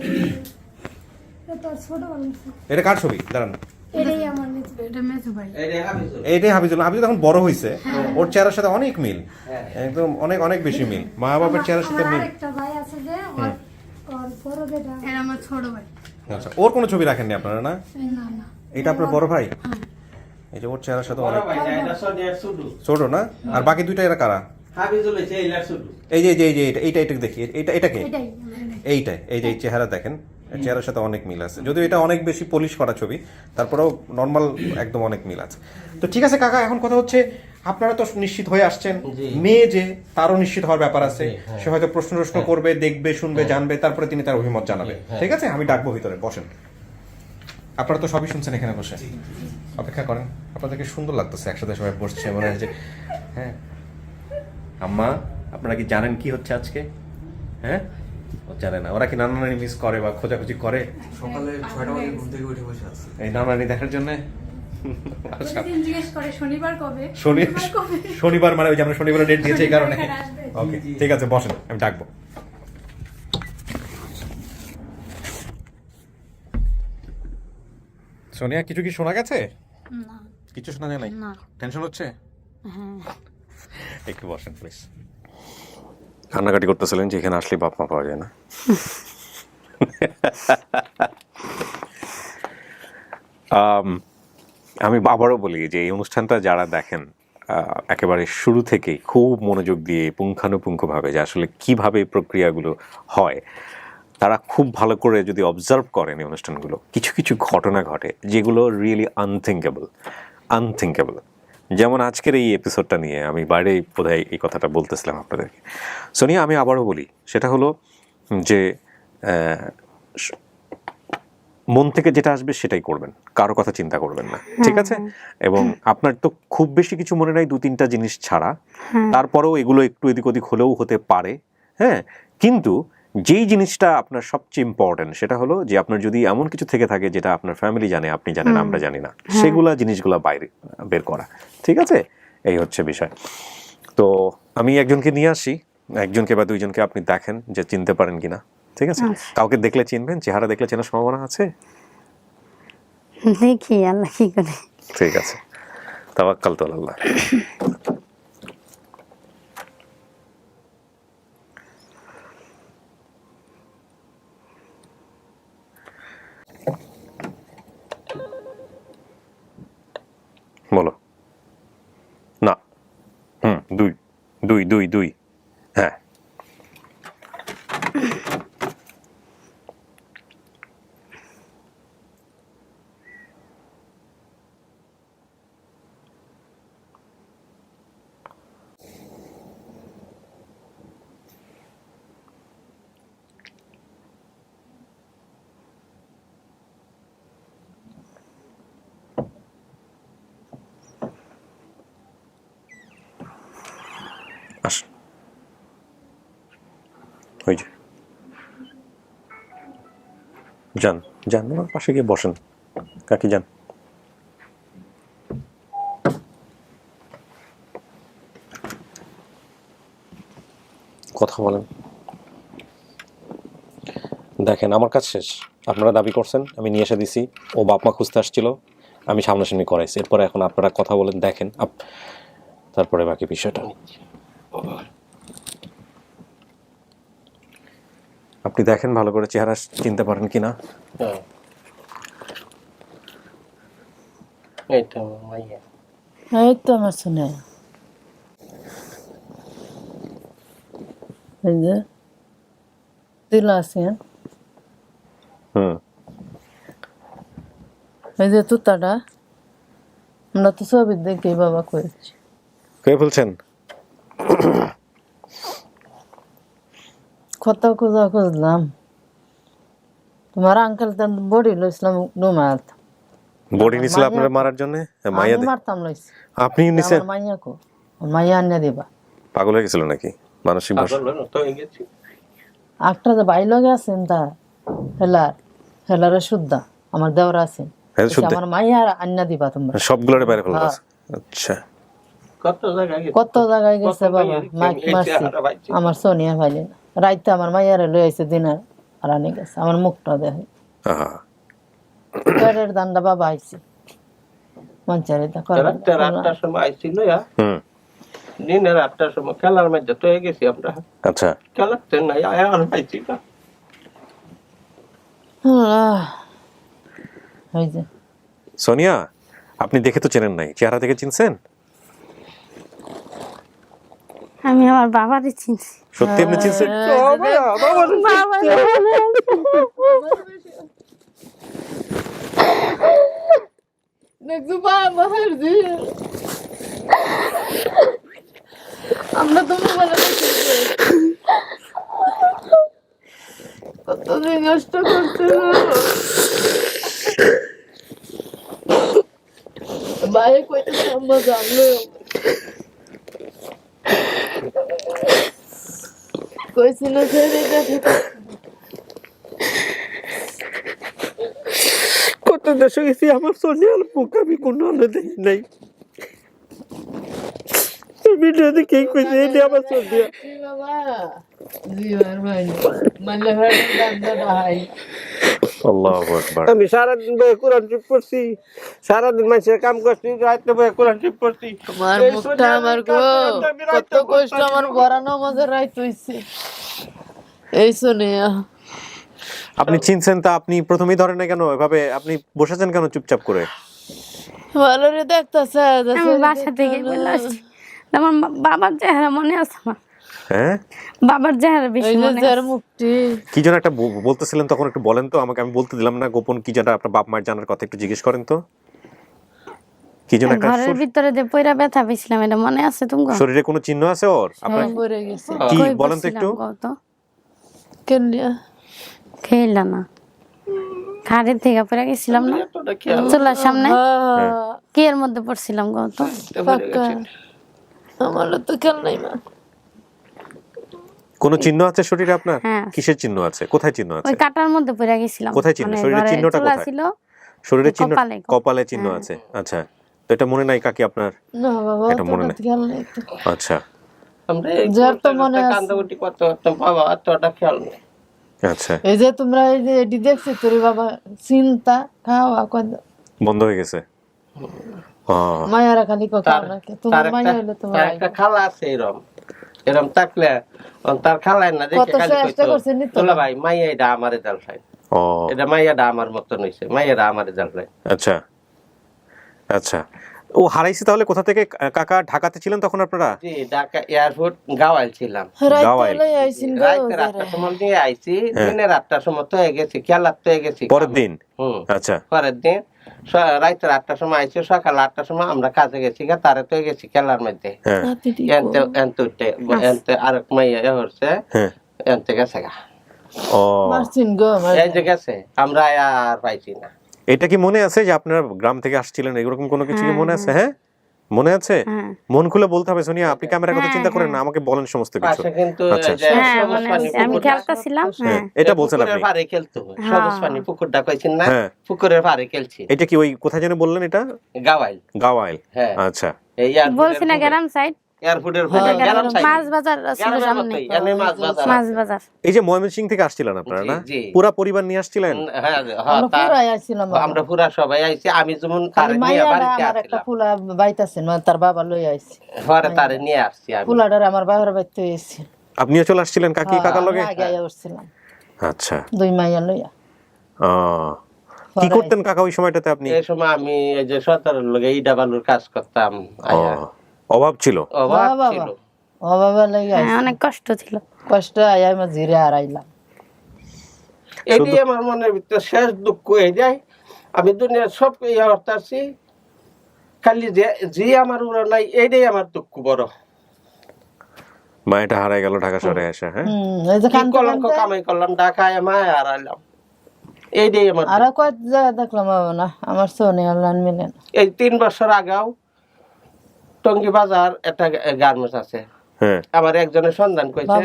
তোর ছোট মানুষ, এটা কার ছবি? দাঁড়ান, এটাই আমার মেজো, এটা মেজো ভাই। এইটাই হাফিজুল। এইটাই হাফিজুল। হাফিজুল এখন বড় হয়েছে, ওর চেহারার সাথে অনেক মিল, একদম অনেক অনেক বেশি মিল, মা বাবার চেহারার সাথে মিল। আরেকটা ভাই আছে যে ওর বড় যেটা, এটা আমার ছোট ভাই। আচ্ছা, ওর কোনো ছবি রাখেননি আপনারা? না, না না, এটা আপনার বড় ভাই? এই যে ওর চেহারার সাথে অনেক এটা সোনিয়ার শুধু। ছোট না? আর বাকি দুইটা এরা কারা? হাফিজুল হচ্ছে এইলার শুধু। এই যে এই যে এইটা এইটা দেখি, এটা কে? এটাই এইটাই, এই যে এই চেহারা দেখেন, চেহারার সাথে অনেক মিল আছে, যদিও এটা অনেক বেশি পলিশ করা ছবি, তারপরেও নর্মাল একদম অনেক মিল আছে। তো ঠিক আছে কাকা, এখন কথা হচ্ছে আপনারা তো নিশ্চিত হয়ে আসছেন, মেয়ে যে তারও নিশ্চিত হওয়ার ব্যাপার আছে, সে হয়তো প্রশ্ন করবে, দেখবে, শুনবে, জানবে, তারপরে তিনি তার অভিমত জানাবে। ঠিক আছে, আমি ডাকবো ভিতরে, বসেন। আপনারা তো সবই শুনছেন এখানে বসে, অপেক্ষা করেন। আপনাদেরকে সুন্দর লাগতেছে একসাথে সবাই বসছে, মনে হয় যে হ্যাঁ। আম্মা, আপনারা কি জানেন কি হচ্ছে আজকে? হ্যাঁ, ও জানে না। ওরা কি নানা নানি মিস করে বা খোঁজাখুঁজি করে? সকালে 6টা বাজে ঘুম থেকে উঠে বসে আছে এই নানা নানি দেখার জন্য। জিজ্ঞেস করে শনিবার কবে, শনিবার মানে ওই যে আমরা শনিবার ডেট দিয়েছি এই কারণে। ওকে ঠিক আছে, বসেন, আমি ডাকবো। সোনিয়া, কিছু কি শোনা গেছে? না, কিছু শোনা যায় নাই? না। টেনশন হচ্ছে? হ্যাঁ। একটু বসেন প্লিজ। কান্নাকাটি করতেছিলেন যে এখানে আসলে বাপ মা পাওয়া যায় না। আমি আবারও বলি যে এই অনুষ্ঠানটা যারা দেখেন একেবারে শুরু থেকেই খুব মনোযোগ দিয়ে পুঙ্খানুপুঙ্খভাবে যে আসলে কিভাবে এই প্রক্রিয়াগুলো হয়, তারা খুব ভালো করে যদি অবজার্ভ করেন এই অনুষ্ঠানগুলো, কিছু কিছু ঘটনা ঘটে যেগুলো রিয়েলি আনথিঙ্কেবল। যেমন আজকের এই এপিসোডটা নিয়ে আমি বাইরে বোধহয় এই কথাটা বলতেছিলাম আপনাদেরকে। সোনিয়া, আমি আবারও বলি, সেটা হলো যে মন থেকে যেটা আসবে সেটাই করবেন, কারো কথা চিন্তা করবেন না, ঠিক আছে? এবং আপনার তো খুব বেশি কিছু মনে নাই, 2-3টা জিনিস ছাড়া, তারপরেও এগুলো একটু এদিক ওদিক হলেও হতে পারে, হ্যাঁ। কিন্তু যেই জিনিসটা আপনার সবচেয়ে ইম্পর্টেন্ট সেটা হলো যে আপনার যদি এমন কিছু থেকে থাকে যেটা আপনার ফ্যামিলি জানে, আপনি জানেন, আমরা জানি না, সেগুলা জিনিসগুলো বাইরে বের করা, ঠিক আছে? এই হচ্ছে বিষয়। তো আমি একজনকে নিয়ে আসি, একজনকে বা দুইজনকে আপনি দেখেন যে চিনতে পারেন কিনা, ঠিক আছে? কাউকে দেখলে চিনবেন, চেহারা দেখলে চেনার সম্ভাবনা আছে? দেখি আল্লাহ কি করে। ঠিক আছে, তাওয়াক্কালতু আলাল্লাহ। বলো না। দুই, হ্যাঁ। আসুন, ওই যে যান আমার পাশে গিয়ে বসেন। কাকি যান। কথা বলেন। দেখেন আমার কাজ শেষ, আপনারা দাবি করছেন, আমি নিয়ে এসে দিছি, ও বাপ মা খুঁজতে আসছিল, আমি সামনাসামনি করাইছি, এরপরে এখন আপনারা কথা বলেন, দেখেন তারপরে বাকি বিষয়টা। আপনি দেখেন ভালো করে চেহারা চিনতে পারেন কিনা। এইটা আমার মাইয়া। এই তো আমার শুনে এই যে দিল আছে, এই যে তুতাটা আমরা তো ছবি দেখে বাবা করেছি। কে বলছেন? কত খোঁজা খুঁজলাম, তোমার আঙ্কেল বডি লইছিলাম ডুমাত, বডি নিছিল আপনারা মারার জন্য? মাইয়া আমি মারতাম লইছি, আপনি নিছেন? আমার মাইয়া কো, মাইয়া আনিয়া দিবা। পাগল হয়ে গেছিল নাকি মানসিক ভাবে? তো হয়ে গেছি। একটা যে বাই লগে আছেন তা হেলারে শুদ্ধা আমার দেওয়ার আছে, আমার মাইয়া আনিয়া দিবা তোমরা। সবগুলোরে বাইরে ফেলা আছে। আচ্ছা, কত জায়গায় গেছে বাবা, মাইক মারছি, আমার সোনিয়া ভাইলে রাইতে আমার মাইয়ারে লই আইছে দিনে আর আনি গেছে, আমার মুখটা দেখে পেটের দান্ডা বাবা আইছে মঞ্চারে রাতটার সময় আইছিল, দিনের 8টার সময় খেলার মধ্যে তো হয়ে গেছি আমরা। আচ্ছা, খেলাতে নাই আর পাইছি না। ওই যে সোনিয়া, আপনি দেখে তো চেনেন নাই, চেহারা দেখে চিনছেন? আমি আমার বাবারই চিনছি। সত্যি আপনি চিনছেন? আমরা তো মোবাইলে কতদিন কষ্ট করতে বাইরে কইতে আমরা জানলো কইছিল কত দেশে গেছি, আমার সোনিয়ার মুখ আমি কোনো আলো দেখি নাই। ভিডিওতে কে কইছে এটা আমার সোনিয়া? বাবা জীবন ভাই মানলে ভাই দাদা ভাই আল্লাহু আকবার। আমি সারাদিন বয়ে কোরআন টিপ করছি, সারাদিন মানুষের কাম করছি, রাতে বয়ে কোরআন টিপ করছি। আমার মুখটা আমার গো কত কষ্ট আমার বরানো মধ্যে রাইত হইছে। এই সোনিয়া আপনি চিনছেন তা আপনি প্রথমেই ধরেন না কেন? এভাবে আপনি বসেছেন কেন চুপচাপ করে? ভালো রে দেখতাছে আমি বাসা থেকে বলে আসছি, আমার বাবার চেহারা মনে আছে আমার। হ্যাঁ, বাবার চেহারা বেশি মনে আছে। মুক্তি কি যেন একটা বলতেছিলেন তখন, একটু বলেন তো আমাকে, আমি বলতে দিলাম না। গোপন কি যেটা আপনার বাপ মার জানার কথা একটু জিজ্ঞেস করেন তো। কি যেন একটা ঘরের ভিতরে যে পয়রা ব্যথা পেয়েছিলাম, এটা মনে আছে তোমার? শরীরে কোনো চিহ্ন আছে ওর আপনার? পড়ে গেছে কি বলেন তো একটু। কেলিয়া খেলা না, খাড়ের থেকে পড়ে গেছিলাম না চুলার সামনে, কি এর মধ্যে পড়ছিলাম গত। আমার তো খেল নাই মা। কোন চিহ্ন আছে শরীরে আপনার? হ্যাঁ। কিসের চিহ্ন আছে? কোথায় চিহ্ন আছে? ওই কাটার মধ্যে পড়ে গেছিলাম। কোথায় চিহ্ন? শরীরের চিহ্নটা কোথায়? ছিল শরীরের চিহ্ন কপালে। কপালে চিহ্ন আছে। আচ্ছা, তো এটা মনে নাই কাকি আপনার? না বাবা এটা মনে নাই। খেল নাই তো। আচ্ছা আমরা যার তো মনে আছে কান্দাকুটি করতে করতাম, বাবা অতটা খেয়াল নেই। আচ্ছা, এই যে তোমরা এই যে এডি দেখছি তোর বাবা চিন্তা খাওয়া বন্ধ হয়ে গেছে। মায়ারা খালি কথা রাখে, তোমার মায়া হইলে তোমার একটা খালা আছে এরম থাকলে তার খালায় না দেখে খালি কইতো তোলা ভাই মাইয়া এটা আমারে জাল খাই। এটা মাইয়াটা আমার মতন হইছে, মাইয়াটা আমারে জাল খাই। আচ্ছা আচ্ছা, ও হারাইছে তাহলে কোথা থেকে? কাকা ঢাকাতে ছিলেন তখন আপনারা? জি, ঢাকা এয়ারপোর্ট গাওয়াল ছিলাম। গাওয়াইল। রাতে 8টার সময় নিয়ে আইছি, দিনে 8টার সময় তো হয়ে গেছি, খেলার তো হয়ে গেছি পরের দিন। আচ্ছা, পরের দিন রাতে 8টার সময় আইছি, সকাল 8টার সময় আমরা কাজে গেছি, তারে তো গেছি খেলার মধ্যে। এনতে আরেক মাইয়া হচ্ছে এনতে গেছে গা, এই যে গেছে, আমরা আর পাইছি না। এটা কি মনে আছে যে আপনারা গ্রাম থেকে আসছিলেন, এরকম কোনো কিছু কি মনে আছে? হ্যাঁ মনে আছে? মন খুলে বলতে হবে সোনিয়া, আপনি ক্যামেরার কথা চিন্তা করেন না, আমাকে বলেন সমস্ত কিছু। কিন্তু আমি খেলতেছিলাম, এটা বলছেন আপনি? পারে খেলতো, সবুজ পানি পুকুরটা কইছেন না, পুকুরের পারে খেলছি। এটা কি ওই কোথায় যেন বললেন? এটা গাওয়াইল। গাওয়াইল, আচ্ছা। বলছি না গ্রাম সাইড। এয়ারপোর্টের পরে গেলাম সাইড মাছ বাজার ছিল সামনে, মাছ বাজার মাছ বাজার। এই যে ময়মনসিংহ থেকে আসছিলেন আপনারা না, জি। পুরা পরিবার নিয়ে আসছিলেন? হ্যাঁ আমরা পুরাই আইছিলাম বাবা। আমরা পুরা সবাই আইছি, আমি যেমন তারে খালি নিয়ে মাইয়ারা বাড়িতে আমার একটা আসছিলাম, ফুলা বাইতাছে না, তার বাবা লই আইছে। পরে তারে নিয়ে আসছি আমি। ফুলাটার আমার বাবার বাইতে এসে আপনিও চলে আসছিলেন কাকি কাকার লগে? আগে আইয়া উঠছিলাম আচ্ছা। 2 মাইয়া লইয়া। কি করতেন কাকা ওই সময়টাতে আপনি? এই সময় আমি এই যে সরকারের লগে ইটা বালুর কাজ করতাম। অভাব ছিল? অভাব ছিল, বাবা লইয়া হ্যাঁ, অনেক কষ্ট ছিল। কষ্ট আইয়া আমি জিরে হারাইলাম। এটাই আমার মনের ভিতরে শেষ দুঃখ হয়ে যায়। আমি দুনিয়ার সব ইয়া করতেছি, খালি যে আমার উড়া নাই, এইটাই আমার দুঃখ বড়। মায়েটা হারাই গেল ঢাকা শহরে এসে। হ্যাঁ, এই যে কি কলঙ্ক কামাই করলাম, ঢাকায় মায় হারাইলাম, এইটাই আমার। আর কত জায়গা দেখলাম বাবা না, আমার সোনি আল্লাহ মিলে না। এই 3 বছর আগেও টঙ্গী বাজার একটা গার্মেন্টস আছে, হ্যাঁ, আমার একজনের সন্ধান কইছে,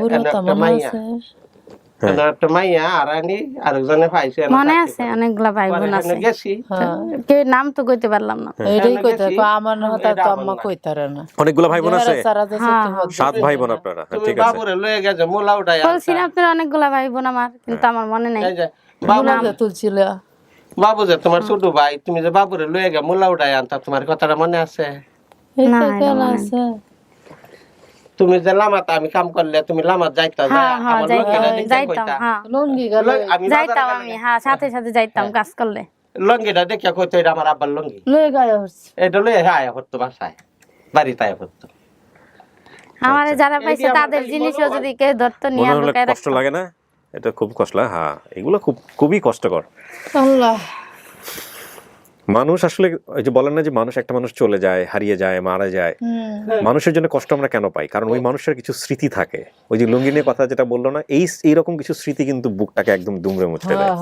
একটা মাইয়া আরানি আরেকজনে পাইছে, মনে আছে অনেকগুলা ভাই বোন আছে, গেছি কেউ নাম তো কইতে পারলাম না। এইটাই কইতে আমার না হতা তো আম্মা কইতারে না। অনেকগুলা ভাই বোন আছে? 7 ভাই বোন আপনারা? তুমি ঠিক আছে। বাবুরে লয়ে গেছে মোলা উঠাই বলছিলাম আপনার অনেকগুলা ভাই বোন আমার, কিন্তু আমার মনে নাই। বাবু তুলছিল বাবু যে তোমার ছোট ভাই, তুমি যে বাবুরে লয়ে গে মোলা উঠাই আনতা, তোমার কথাটা মনে আছে? না, আছে তুমি যে লামাত আমি কাম করলে তুমি লামাত যাইতা, আমার লঙ্গিটা দেখে যাইতাম। কইতা, হ্যাঁ, লুঙ্গি গেল আমি যাইতাম আমি, হ্যাঁ সাথে সাথে যাইতাম কাজ করলে। লঙ্গিটা দেখে কইতো এটা আমার আব্বার লঙ্গি, লয়ে গায়া হচ্ছে। এটা লয়ে আয়া হতো বাসায়, বাড়িতে আয়া হতো। আমারে যারা পাইছে তাদের জিনিসও যদি কেউ ধরতো নিয়ে মনে হলে লুকায় কষ্ট লাগে না? এটা খুব কষ্ট লাগে। হ্যাঁ, এগুলো খুবই কষ্টকর। আল্লাহ, মানুষ আসলে ওই যে বলেন না যে মানুষ একটা মানুষ চলে যায়, হারিয়ে যায়, মারা যায়, মানুষের জন্য কষ্ট আমরা কেন পাই? কারণ ওই মানুষের কিছু স্মৃতি থাকে। ওই যে লুঙ্গি নিয়ে কথা যেটা বললো না, এইরকম কিছু স্মৃতি কিন্তু বুকটাকে একদম দুমড়ে মুচড়ে দেয়।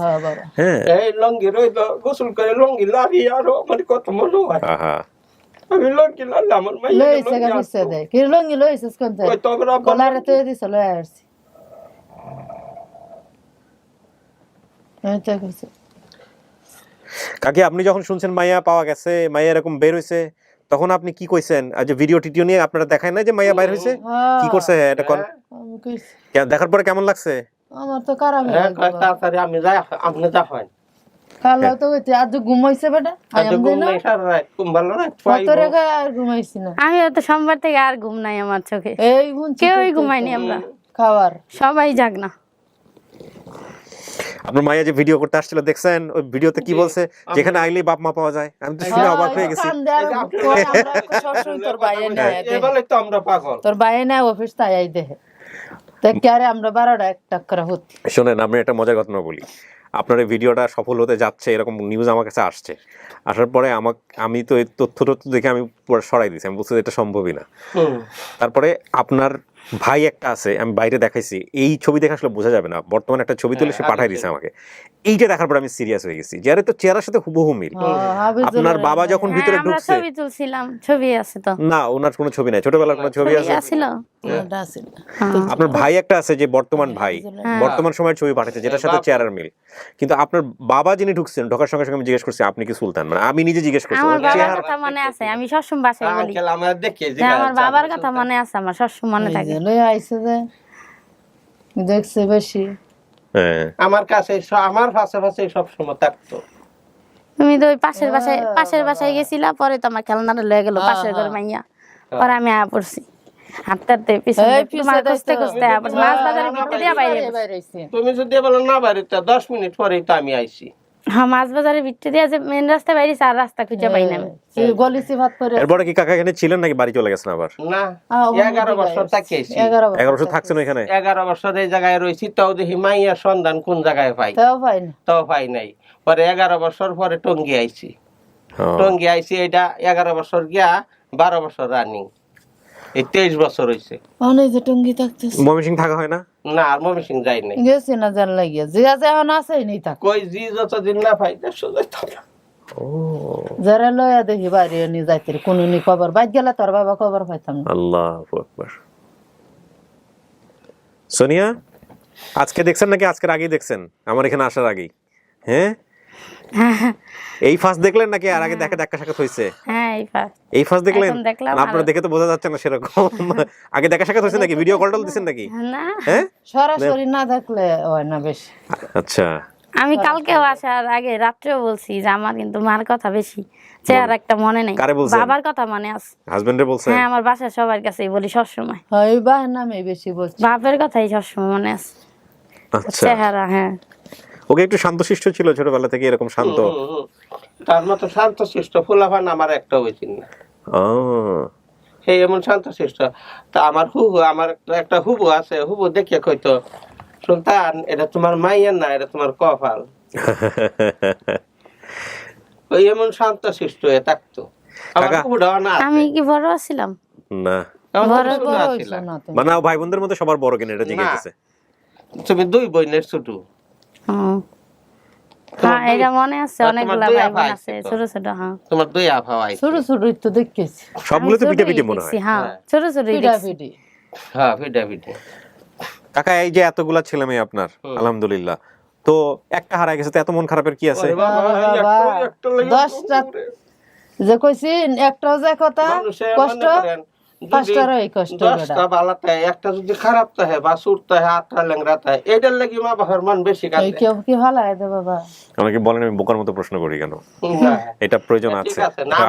হ্যাঁ, এই লঙ্গি রইল গোসল করে লঙ্গি লারি আরো আমার কত মনে হয়। আমি লঙ্গি লাল আমার মাইয়া লইছে গাবিছে দে কি লঙ্গি লইছে কোন যায় ওই তোমরা কলারে তো দিছ লয় আসছি। এটা কইছে কাকি, আপনি যখন শুনছেন মাইয়া পাওয়া গেছে, মাইয়া এরকম বের হইছে, তখন আপনি কি কইছেন? আজ যে ভিডিও টিডিও নিয়ে আপনারা দেখায় না যে মাইয়া বাইর হইছে, কি করছে এটা কোন? আমি কইছি দেখার পরে কেমন লাগছে? আমার তো খারাপ তাড়াতাড়ি আমি যাই, আপনি যা হয় কালো তো কইতে আজ ঘুমাইছে বেটা, আজ ঘুম নাই সারা রাত, ঘুম ভালো না কত রেখা আর ঘুমাইছি না আমি তো সোমবার থেকে আর ঘুম নাই আমার চোখে, এই বুনছি কেউই ঘুমাইনি, আমরা খাবার সবাই জাগ না। আপনার মাইয়া যে ভিডিও করতে আসছিল দেখছেন? ওই ভিডিওতে কি বলছে, যেখানে আইলে বাপ মা পাওয়া যায়? আমি তো শুনে অবাক হয়ে গেছি। তোর বাইরে নাই এবারে তো আমরা পাগল, তোর বাইরে নাই অফিস তাই আই দেখে দেখ কে আরে আমরা 12টা 1টা করে হতি। শোনেন, আমি একটা মজার ঘটনা বলি। আপনার এই ভিডিওটা সফল হতে যাচ্ছে এরকম নিউজ আমার কাছে আসছে, আসার পরে আমি তো এই তথ্য দেখে আমি পুরো সরাই দিয়েছি। আমি বলছি এটা সম্ভবই না। তারপরে আপনার ভাই একটা আছে, আমি বাইরে দেখাইছি, এই ছবি দেখে আসলে বোঝা যাবে না, বর্তমানে একটা ছবি তুলে সে পাঠাই দিয়েছে আমাকে। এইটা দেখার পর আমি সিরিয়াস হয়ে গেছি, যে আরে তো চেহারার সাথে হুবহু মিল। আপনার বাবা যখন ভিতরে আমরা ঢুকছে, ছবি তুলছিলাম, ছবি আছে তো? না, ওনার কোনো ছবি নাই, ছোটবেলার কোনো ছবি আছে? ছিল। আপনার ভাই একটা আছে যে বর্তমান ভাই, বর্তমান সময়ের ছবি পাঠাচ্ছে যেটার সাথে চেহারার মিল। কিন্তু আপনার বাবা যিনি ঢুকছেন, ঢোকার সঙ্গে সঙ্গে আমি জিজ্ঞেস করছি আপনি কি সুলতান? মানে আমি নিজে জিজ্ঞেস করছি। আমার বাবার কথা মনে আছে, আমি সবসময় বাসায় বলি আমার বাবার কথা মনে আছে, আমার সবসময় মনে থাকে। লই আইছে যে দেখছে বেশি আমার কাছে আমার পাশে সব সময় থাকতো। তুমি তো ওই পাশের বাসায় গেছিলা, পরে তো আমার খেলনাটা লয়ে গেল পাশের ঘরে মাইয়া, পরে আমি আয়া পড়ছি হাঁটতে হাঁটতে পিছনে তোমার খুঁজতে খুঁজতে আবার মাছ বাজারের ভিতরে দিয়ে বাইরে। তুমি যদি বলো না বাইরে, 10 মিনিট পরেই তো আমি আইছি। হ্যাঁ, মাছ বাজারের ভিতরে দিয়ে যে মেন রাস্তায় বাইরে, আর রাস্তা খুঁজে পাই না। গলিছি ভাত করে। এরপরে কি কাকা এখানে ছিলেন নাকি বাড়ি চলে গেছেন আবার? না, 11 বছর থাকিয়েছি। 11 বছর থাকছেন ওইখানে? 11 বছর এই জায়গায় রয়েছি, তাও দেখি মাইয়ার সন্ধান কোন জায়গায় পাই, তাও পাই নাই। পরে 11 বছর পরে টঙ্গী আইছি। টঙ্গী আইছি, এটা 11 বছর গিয়া 12 বছর রানিং, এই 23 বছর হইছে। অনেক যে টঙ্গী থাকতেছে। ময়মনসিংহ থাকা হয় না? না, আর ময়মনসিংহ যাই নাই, গেছি না জান লাগিয়া যে আছে এখন আছে নাই থাক। কই জি যতদিন না পাই দেশে যাইতাম না। যারা লয়া দেখি বাইরে নি যাইতে কোন নি খবর বাইক গেলে তোর বাবা খবর পাইতাম না। আল্লাহু আকবার। সোনিয়া, আজকে দেখছেন নাকি আজকের আগেই দেখছেন? আমার এখানে আসার আগেই? হ্যাঁ, এই ফার্স্ট দেখলেন নাকি আর আগে দেখা সাক্ষাৎ হয়েছে? হ্যাঁ এই ফার্স্ট দেখলেন? এখন দেখলাম। না, আপনারা দেখে তো বোঝা যাচ্ছে না সেরকম। আগে দেখা সাক্ষাৎ হয়েছে নাকি? ভিডিও কল দিচ্ছেন নাকি? না হ্যাঁ, সরাসরি না দেখলে হয় না বেশি। আচ্ছা। আমি কালকেও আসার আগে রাত্রেও বলছি যে আমার কিন্তু মার কথা বেশি, চেহারা একটা মনে নেই, কারে বলছেন? বাবার কথা মনে আছে। হাজবেন্ডে বলছেন? হ্যাঁ, আমার বাসার সবার কাছেই বলি সবসময়, ওই বাহের নামে বেশি বলছি। বাপের কথাই সবসময় মনে আছে, আচ্ছা। চেহারা। হ্যাঁ, ওকে একটু শান্তশিষ্ট ছিল ছোটবেলা থেকে, এরকম শান্ত? তার মতো শান্ত শিষ্ট ফুলাফান আমার একটা হয়েছিল না। সেই এমন শান্ত শিষ্ট। তা আমার একটা হুবু আছে, হুবু দেখে কইতো, সুলতান এটা তোমার মাইয়ের না, এটা তোমার কপাল। ওই এমন শান্ত শিষ্ট হয়ে থাকতো। আমার হুবুটাও না। আমি কি বড় ছিলাম? না, মানে ভাই বোনদের মধ্যে সবার বড় কিনা এটা জিজ্ঞেস? তুমি 2 বোনের ছোট? হ্যাঁ, এটা মনে আছে, অনেকগুলা ভাই বোন আছে ছোট ছোট। হ্যাঁ, তোমার 2 আফা ভাই? ছোট ছোট তো দেখেছি, সবগুলো তো পিঠে পিঠে মনে হয়। হ্যাঁ, ছোট ছোট পিঠাপিঠি। হ্যাঁ, পিঠে। কাকা, এই যে এতগুলা ছেলে মেয়ে আপনার, আলহামদুলিল্লাহ, তো একটা হারায় গেছে, তো এত মন খারাপের কি আছে? 10টা যে কইছি, একটাও যে কথা কষ্ট, 5টারও এই কষ্ট। 10টা ভালো থাকে, একটা যদি খারাপ থাকে বা সুরতে হাতটা ল্যাংড়া থাকে, এটার লাগি মা বাবার মন বেশি কাঁদে। কেউ কি ভালো হয় বাবা? আমাকে বলেন আমি বোকার মতো প্রশ্ন করি কেন? এটা প্রয়োজন আছে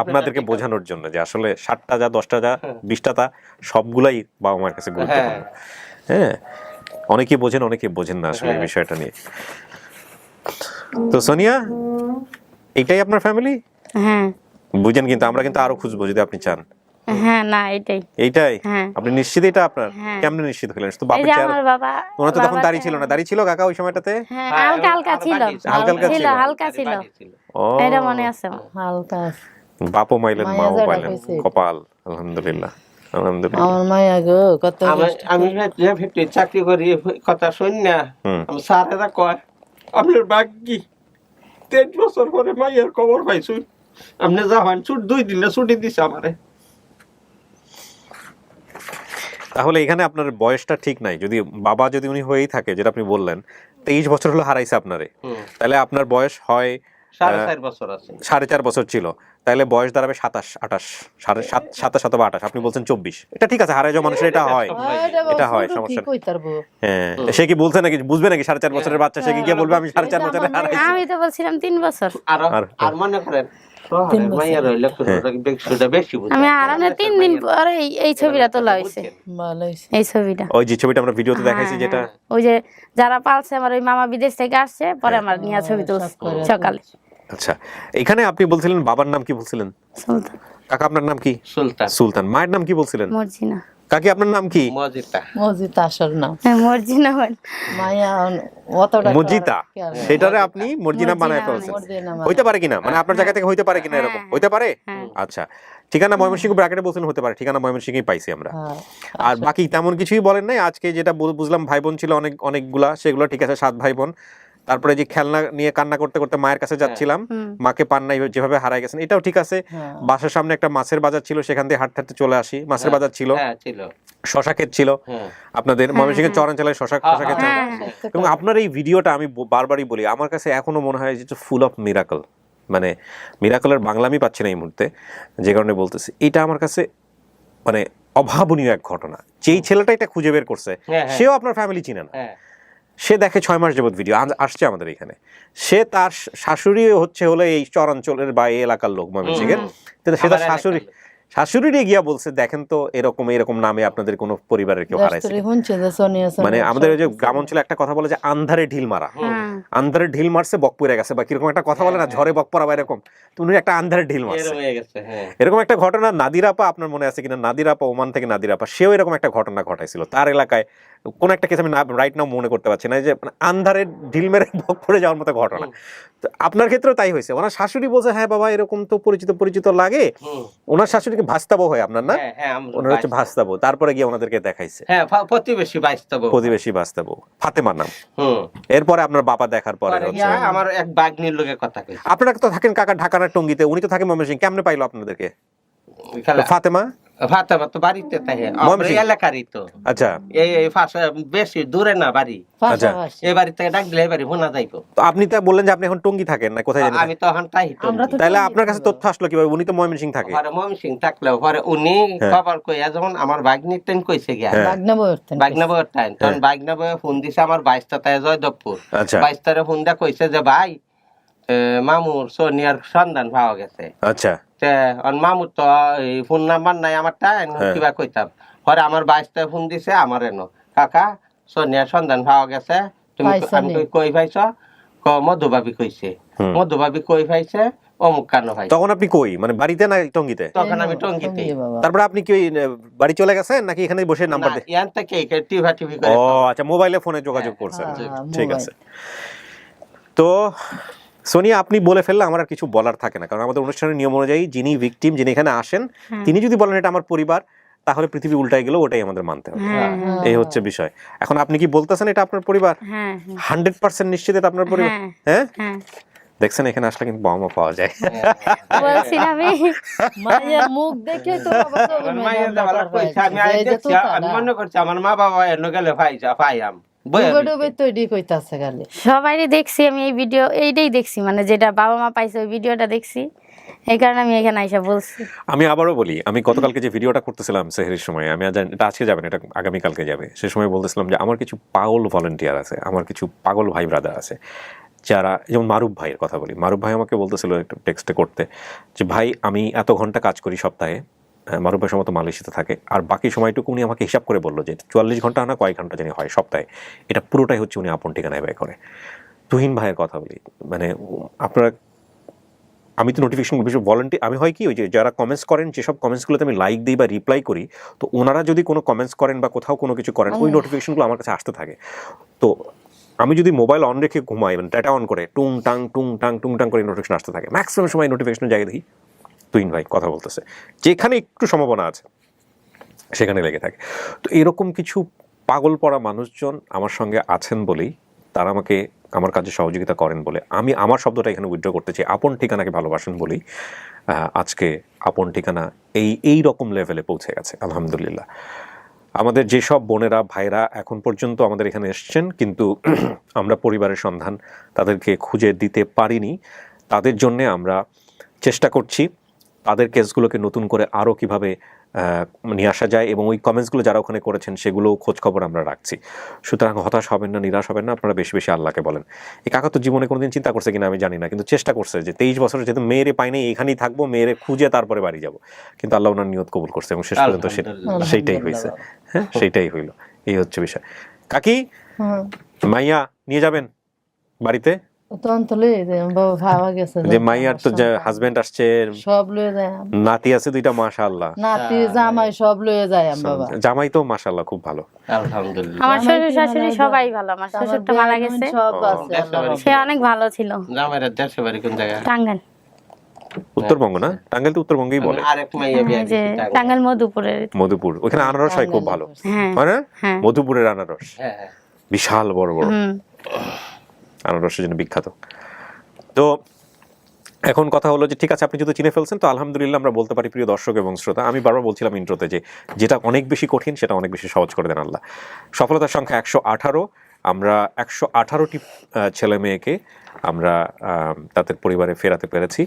আপনাদেরকে বোঝানোর জন্য যে আসলে 7টা যা 10টা যা 20টা তা সবগুলাই বাবা মার কাছে গুরুত্বপূর্ণ। হ্যাঁ, অনেকেই বোঝেন, অনেকেই বোঝেন না আসলে এই বিষয়টা নিয়ে। তো সোনিয়া, এটাই আপনার ফ্যামিলি? হ্যাঁ, বুঝেন, কিন্তু আমরা কিন্তু আরো খুঁজবো যদি আপনি চান। হ্যাঁ, না এইটাই। হ্যাঁ। আপনি নিশ্চিত এটা আপনার? কেমনে নিশ্চিত হলেন? তো বাপের চেহারা, আমার বাবা, ওনার তো তখন দাড়ি ছিল না? দাড়ি ছিল কাকা ওই সময়টাতে? হ্যাঁ, হালকা হালকা ছিল, হালকা ছিল, এটা মনে আছে হালকা। বাপও মাইলেন, মাও মাইলেন, কপাল। আলহামদুলিল্লাহ, আলহামদুলিল্লাহ। আমার মায়া গো, কত আমি যে ফ্যাক্টরি চাকরি করি, কথা শুন না, আমি স্যারেরা কয় আপনার বাকি 3 বছর পরে মাইয়ার খবর পাইছু, আপনি যাবেন, 2 দিনে ছুটি দিছে আমারে। তাহলে এখানে আপনার বয়সটা ঠিক নাই। যদি বাবা যদি উনি হয়েই থাকে, যেটা আপনি বললেন 23 বছর হলো হারাইছে আপনারে, তাহলে আপনার বয়স হয় 4.5 বছর আছে। 4.5 বছর ছিল, তাহলে বয়স দাঁড়াবে 27, 28, 27 অথবা 28। আপনি বলছেন 24। এটা ঠিক আছে, হারাই যাওয়া মানুষের এটা হয়, এটা হয়, সমস্যা নেই। হ্যাঁ, সে কি বলছে নাকি? বুঝবে নাকি 4.5 বছরের বাচ্চা? সে কি গিয়ে বলবে আমি 4.5 বছরে হারাইছি? আমি তো বলছিলাম 3 বছর। আর মনে করেন মাইয়ার হইলে বেশি বুঝে। আমি হারানোর 3 দিন পরে এই ছবিটা তোলা হয়েছে, এই ছবিটা। ওই যে ছবিটা আমরা ভিডিওতে দেখাইছি, যেটা ওই যে যারা পালছে আমার ওই মামা বিদেশ থেকে আসছে, পরে আমার নিয়ে ছবি তুলছে সকালে। আচ্ছা, এখানে আপনি বলছিলেন বাবার নাম কি বলছিলেন? সুলতান। কাকা আপনার নাম কি? সুলতান। সুলতান। মায়ের নাম কি বলছিলেন? মর্জিনা। কাকি আপনার নাম কি? মজিতা। মজিতা আসল নাম। হ্যাঁ, মর্জিনা মায়া অতটা মজিতা, সেটারে আপনি মর্জিনা বানায় ফেলছেন। হইতে পারে কিনা, মানে আপনার জায়গা থেকে হইতে পারে কিনা, এরকম হইতে পারে? আচ্ছা, ঠিকানা ময়মনসিংহ ব্র্যাকেটে বলছেন, হতে পারে ঠিকানা ময়মনসিংহই পাইছি আমরা। আর বাকি তেমন কিছুই বলেন নাই। আজকে যেটা বুঝলাম ভাই বোন ছিল অনেকগুলা, সেগুলো ঠিক আছে, 7 ভাই বোন। তারপরে যে খেলনা নিয়ে কান্না করতে করতে মায়ের কাছে যাচ্ছিলাম, মাকে পান নাই, যেভাবে হারাই গেছেন, এটাও ঠিক আছে। বাসার সামনে একটা মাছের বাজার ছিল, সেখান থেকে হাঁটতে হাঁটতে চলে আসি। মাছের বাজার ছিল, শশা ক্ষেত ছিল, আপনাদের ময়মনসিংহের চরাঞ্চলের শশা ক্ষেত ছিল। এবং আপনার এই ভিডিওটা আমি বারবারই বলি, আমার কাছে এখনো মনে হয় যে ফুল অফ মিরাকল। মানে মিরাকলের বাংলা আমি পাচ্ছি না এই মুহূর্তে, যে কারণে বলতেছি। এটা আমার কাছে মানে অভাবনীয় এক ঘটনা। যেই ছেলেটা এটা খুঁজে বের করছে, সেও আপনার ফ্যামিলি চিনে না। সে দেখে 6 মাস যাবত ভিডিও আসছে আমাদের এখানে। সে তার শাশুড়ি হলো এই চরাঞ্চলের বা এই এলাকার লোক ময়মনসিংহের, সে তার শাশুড়ি গিয়া বলছে দেখেন তো এরকম নামে আপনাদের কোন পরিবারের কেউ হারাইছে। মানে আমাদের ওই যে গ্রাম অঞ্চলে একটা কথা বলে যে আন্ধারে ঢিল মারা, আন্ধারে ঢিল মারছে বক পড়ে গেছে, বা কিরকম একটা কথা বলে না, ঝড়ে বক পড়া বা এরকম, তুমি একটা আন্ধারে ঢিল মারছে, এরকম একটা ঘটনা। নাদিরাপা আপনার মনে আছে কিনা? নাদিরাপা, ওমান থেকে নাদিরাপা, সেও এরকম একটা ঘটনা ঘটাইছিল তার এলাকায়। কোন একটা কেস আমি রাইট নাও মনে করতে পারছি না, যে আন্ধারে ঢিল মেরে বক পড়ে যাওয়ার মতো ঘটনা। আপনার ক্ষেত্রেও তাই হয়েছে। ওনার শাশুড়ি বলছে হ্যাঁ বাবা এরকম তো পরিচিত লাগে। ওনার শাশুড়িকে ভাস্তাবো হয় আপনার না? ওনার হচ্ছে ভাস্তাবো। তারপরে গিয়ে ওনাদেরকে দেখাইছে প্রতিবেশী ভাস্তাবো, ফাতেমার নাম। এরপরে আপনার বাবা দেখার পরে আমার এক বাগনির লোকের কথা কইছে। আপনারা তো থাকেন কাকা ঢাকার টঙ্গিতে, উনি তো থাকেন ময়মনসিংহ, কেমনে পাইলো আপনাদেরকে ফাতেমা? ভাতা ভাত বাড়িতে থাকে ময়মনসিংহ? এলাকারই তো আচ্ছা, এই পাশে বেশি দূরে না বাড়ি পাশাপাশি এই বাড়ি থেকে ডাক দিলে এই বাড়ি শোনা যাইবো তো আপনি তো বললেন যে আপনি এখন টঙ্গী থাকেন না, কোথায় জানেন? আমি তখন তাই তো তাহলে আপনার কাছে তথ্য আসলো কিভাবে? উনি তো ময়মনসিংহ থাকে। পরে ময়মনসিং থাকলেও পরে উনি খবর কইয়া যখন আমার ভাগ্নির টাইম কইছে গিয়া বাগনা বইতেন বাগনা বউয়ের টাইম তখন বাগনা বউয়ে ফোন দিছে আমার 22টা তাই জয়দেবপুর আচ্ছা 22টারে ফোন দিয়া কইছে যে ভাই মামুর সোনিয়ার সন্ধান পাওয়া গেছে আচ্ছা মামুর তো এই ফোন নাম্বার নাই আমারটা কিবা কইতাম পরে আমার 22টায় ফোন দিছে আমার এনো কাকা সোনিয়ার সন্ধান পাওয়া গেছে তুমি আমি কই পাইছ মধুবাবি কইছে মধুবাবি কই পাইছে অমুক কানো ভাই তখন আপনি কই, মানে বাড়িতে না টঙ্গীতে? তখন আমি টঙ্গিতে তারপরে আপনি কি ওই, বাড়ি চলে গেছেন নাকি এখানে বসে নাম্বার দিয়ে? ইয়ান থেকে টিভি করে ও আচ্ছা, মোবাইলে ফোনে যোগাযোগ করছেন, ঠিক আছে। তো সোনিয়া আপনি বলে ফেললে আমার আর কিছু বলার থাকে না, কারণ আমাদের অনুষ্ঠানের নিয়ম অনুযায়ী যিনি ভিকটিম, যিনি এখানে আসেন, তিনি যদি বলেন এটা আমার পরিবার, তাহলে পৃথিবী উল্টাই গেল, ওটাই আমাদের মানতে হবে। এই হচ্ছে বিষয়। এখন আপনি কি বলতেছেন এটা আপনার পরিবার? 100% নিশ্চিত এটা আপনার পরিবার? হ্যাঁ, দেখছেন এখানে আসলে কিন্তু বাবা মা পাওয়া যায়। বলছি না আমি, মায়ের মুখ দেখে তো আমি মনে করছি আমার মা বাবা এনে গেলে পাইয়াম সবাইই দেখছি আমি এই ভিডিও, এইটাই দেখছি, মানে যেটা বাবা মা পাইছে ওই ভিডিওটা দেখছি, এই কারণে আমি এখানে আইসা বলছি। আমি আবারও বলি, আমি গতকালকে যে ভিডিওটা করতেছিলাম সেহরির সময়, আমি এটা আজকে যাবেন, এটা আগামীকালকে যাবে, সে সময় বলতেছিলাম যে আমার কিছু পাগল ভলেন্টিয়ার আছে, আমার কিছু পাগল ভাই ব্রাদার আছে, যারা, যেমন মারুফ ভাইয়ের কথা বলি, মারুফ ভাই আমাকে বলতেছিল একটা টেক্সটে করতে যে ভাই আমি এত ঘন্টা কাজ করি সপ্তাহে, মারুফ ভাই সম্ভবত মালয়েশিয়াতে থাকে, আর বাকি সময়টুকু উনি আমাকে হিসাব করে বললো যে 44 ঘন্টা না কয়েক ঘন্টা জানি হয় সপ্তাহে, এটা পুরোটাই হচ্ছে উনি আপন ঠিকানায় ব্যয় করে। তুহিন ভাইয়ের কথা বলি, মানে আপনারা, আমি তো নোটিফিকেশন বিষয় ভলেন্টিয়ার, আমি হয় কি ওই যে যারা কমেন্টস করেন, যেসব কমেন্টসগুলোতে আমি লাইক দিই বা রিপ্লাই করি, তো ওনারা যদি কোনো কমেন্টস করেন বা কোথাও কোনো কিছু করেন, ওই নোটিফিকেশনগুলো আমার কাছে আসতে থাকে। তো আমি যদি মোবাইল অন রেখে ঘুমাই, মানে ডাটা অন করে টুং টাং করে নোটিফিকেশন আসতে থাকে, ম্যাক্সিমাম সময় নোটিফিকেশন জায়গায় দেখি তুহিন ভাই কথা বলতেছে, যেখানে একটু সম্ভাবনা আছে সেখানে লেগে থাকে। তো এরকম কিছু পাগল পড়া মানুষজন আমার সঙ্গে আছেন বলেই, তারা আমাকে আমার কাজে সহযোগিতা করেন বলে, আমি আমার শব্দটা এখানে উইথড্র করতে চাই, আপন ঠিকানাকে ভালোবাসেন বলেই আজকে আপন ঠিকানা এই রকম লেভেলে পৌঁছে গেছে আলহামদুলিল্লাহ। আমাদের যেসব বোনেরা ভাইরা এখন পর্যন্ত আমাদের এখানে এসছেন, কিন্তু আমরা পরিবারের সন্ধান তাদেরকে খুঁজে দিতে পারিনি, তাদের জন্যে আমরা চেষ্টা করছি তাদের কেসগুলোকে নতুন করে আরও কীভাবে নিয়ে আসা যায়, এবং ওই কমেন্টসগুলো যারা ওখানে করেছেন সেগুলো খোঁজখবর আমরা রাখছি। সুতরাং হতাশ হবেন না, নিরাশ হবেন না, আপনারা বেশি বেশি আল্লাহকে বলেন। এই কাকা তো জীবনে কোনোদিন চিন্তা করছে কিনা আমি জানি না, কিন্তু চেষ্টা করছে যে 23 বছরে যেহেতু মেয়েরে পাইনি, এখানেই থাকবো, মেয়েরে খুঁজে তারপরে বাড়ি যাব, কিন্তু আল্লাহ ওনার নিয়ত কবুল করছে এবং শেষ পর্যন্ত সেইটাই হয়েছে। হ্যাঁ, সেইটাই হইল, এই হচ্ছে বিষয়। কাকি মাইয়া নিয়ে যাবেন বাড়িতে? যে মাইয়ার তো হাজবেন্ড আসছে, সব লয়ে যায়, নাতি আছে 2টা, মাশাআল্লাহ, নাতি জামাই সব লয়ে যায়। বাবা জামাই তো মাশাআল্লাহ খুব ভালো, আলহামদুলিল্লাহ। আমার শ্বশুর শাশুড়ি সবাই ভালো, আমার শ্বশুরটা মারা গেছে, সব আছে, সে অনেক ভালো ছিল। জামাইয়ের দেশে বাড়ি কোন জায়গা? টাঙ্গাইল। উত্তরবঙ্গ না? টাঙ্গাইল তো উত্তরবঙ্গেই বলে। আরেক মাইয়া বিয়া যে টাঙ্গাইল মধুপুর, ওখানে আনারস হয় খুব ভালো, মানে মধুপুরের আনারস বিশাল বড় বড়, আনারসের জন্য বিখ্যাত। তো এখন কথা হলো যে ঠিক আছে, আপনি যদি চিনে ফেলছেন তো আলহামদুলিল্লাহ, আমরা বলতে পারি প্রিয় দর্শক এবং শ্রোতা, আমি বারবার বলছিলাম ইন্ট্রোতে যে যেটা অনেক বেশি কঠিন সেটা অনেক বেশি সহজ করে দেন আল্লাহ। সফলতার সংখ্যা 118, আমরা 118টি ছেলে মেয়েকে আমরা তাদের পরিবারে ফেরাতে পেরেছি,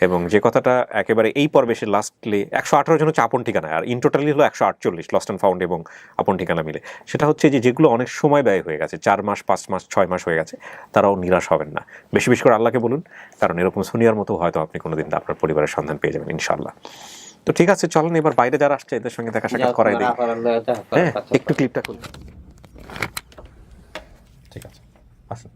এবং যে কথাটা একেবারে এই পর্বে সে লাস্টলি 118 জন হচ্ছে আপন ঠিকানা, আর ইন টোটালি হলো 148 লস্ট অ্যান্ড ফাউন্ড এবং আপন ঠিকানা মিলে। সেটা হচ্ছে যে যেগুলো অনেক সময় ব্যয় হয়ে গেছে, 4 মাস 5 মাস 6 মাস হয়ে গেছে, তারাও নিরাশ হবেন না, বেশি বেশি করে আল্লাহকে বলুন, কারণ এরকম সোনিয়ার মতো হয়তো আপনি কোনোদিন আপনার পরিবারের সন্ধান পেয়ে যাবেন ইনশাআল্লাহ। তো ঠিক আছে, চলেন এবার বাইরে যারা আসছে এদের সঙ্গে দেখা সাক্ষাৎ করাই দিই। হ্যাঁ, একটু ক্লিপটা খুলুন। ঠিক আছে, আসুন।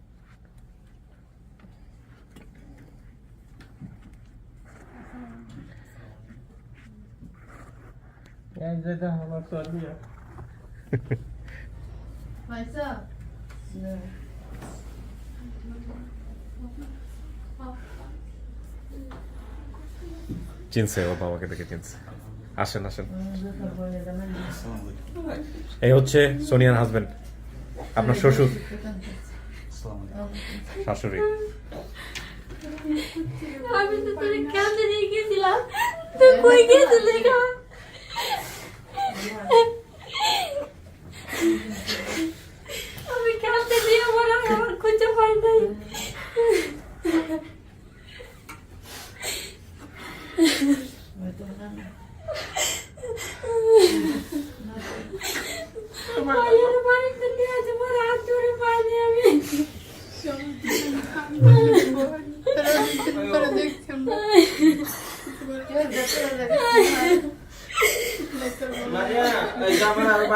চিনছে, ও বাবাকে দেখে চিনছে। আসেন আসেন, এই হচ্ছে সোনিয়ার হাজবেন্ড, আপনার শ্বশুর শাশুড়ি। আমি তো তোরে কাছে নিয়ে গেছিলাম, তুই কই গেছিলি?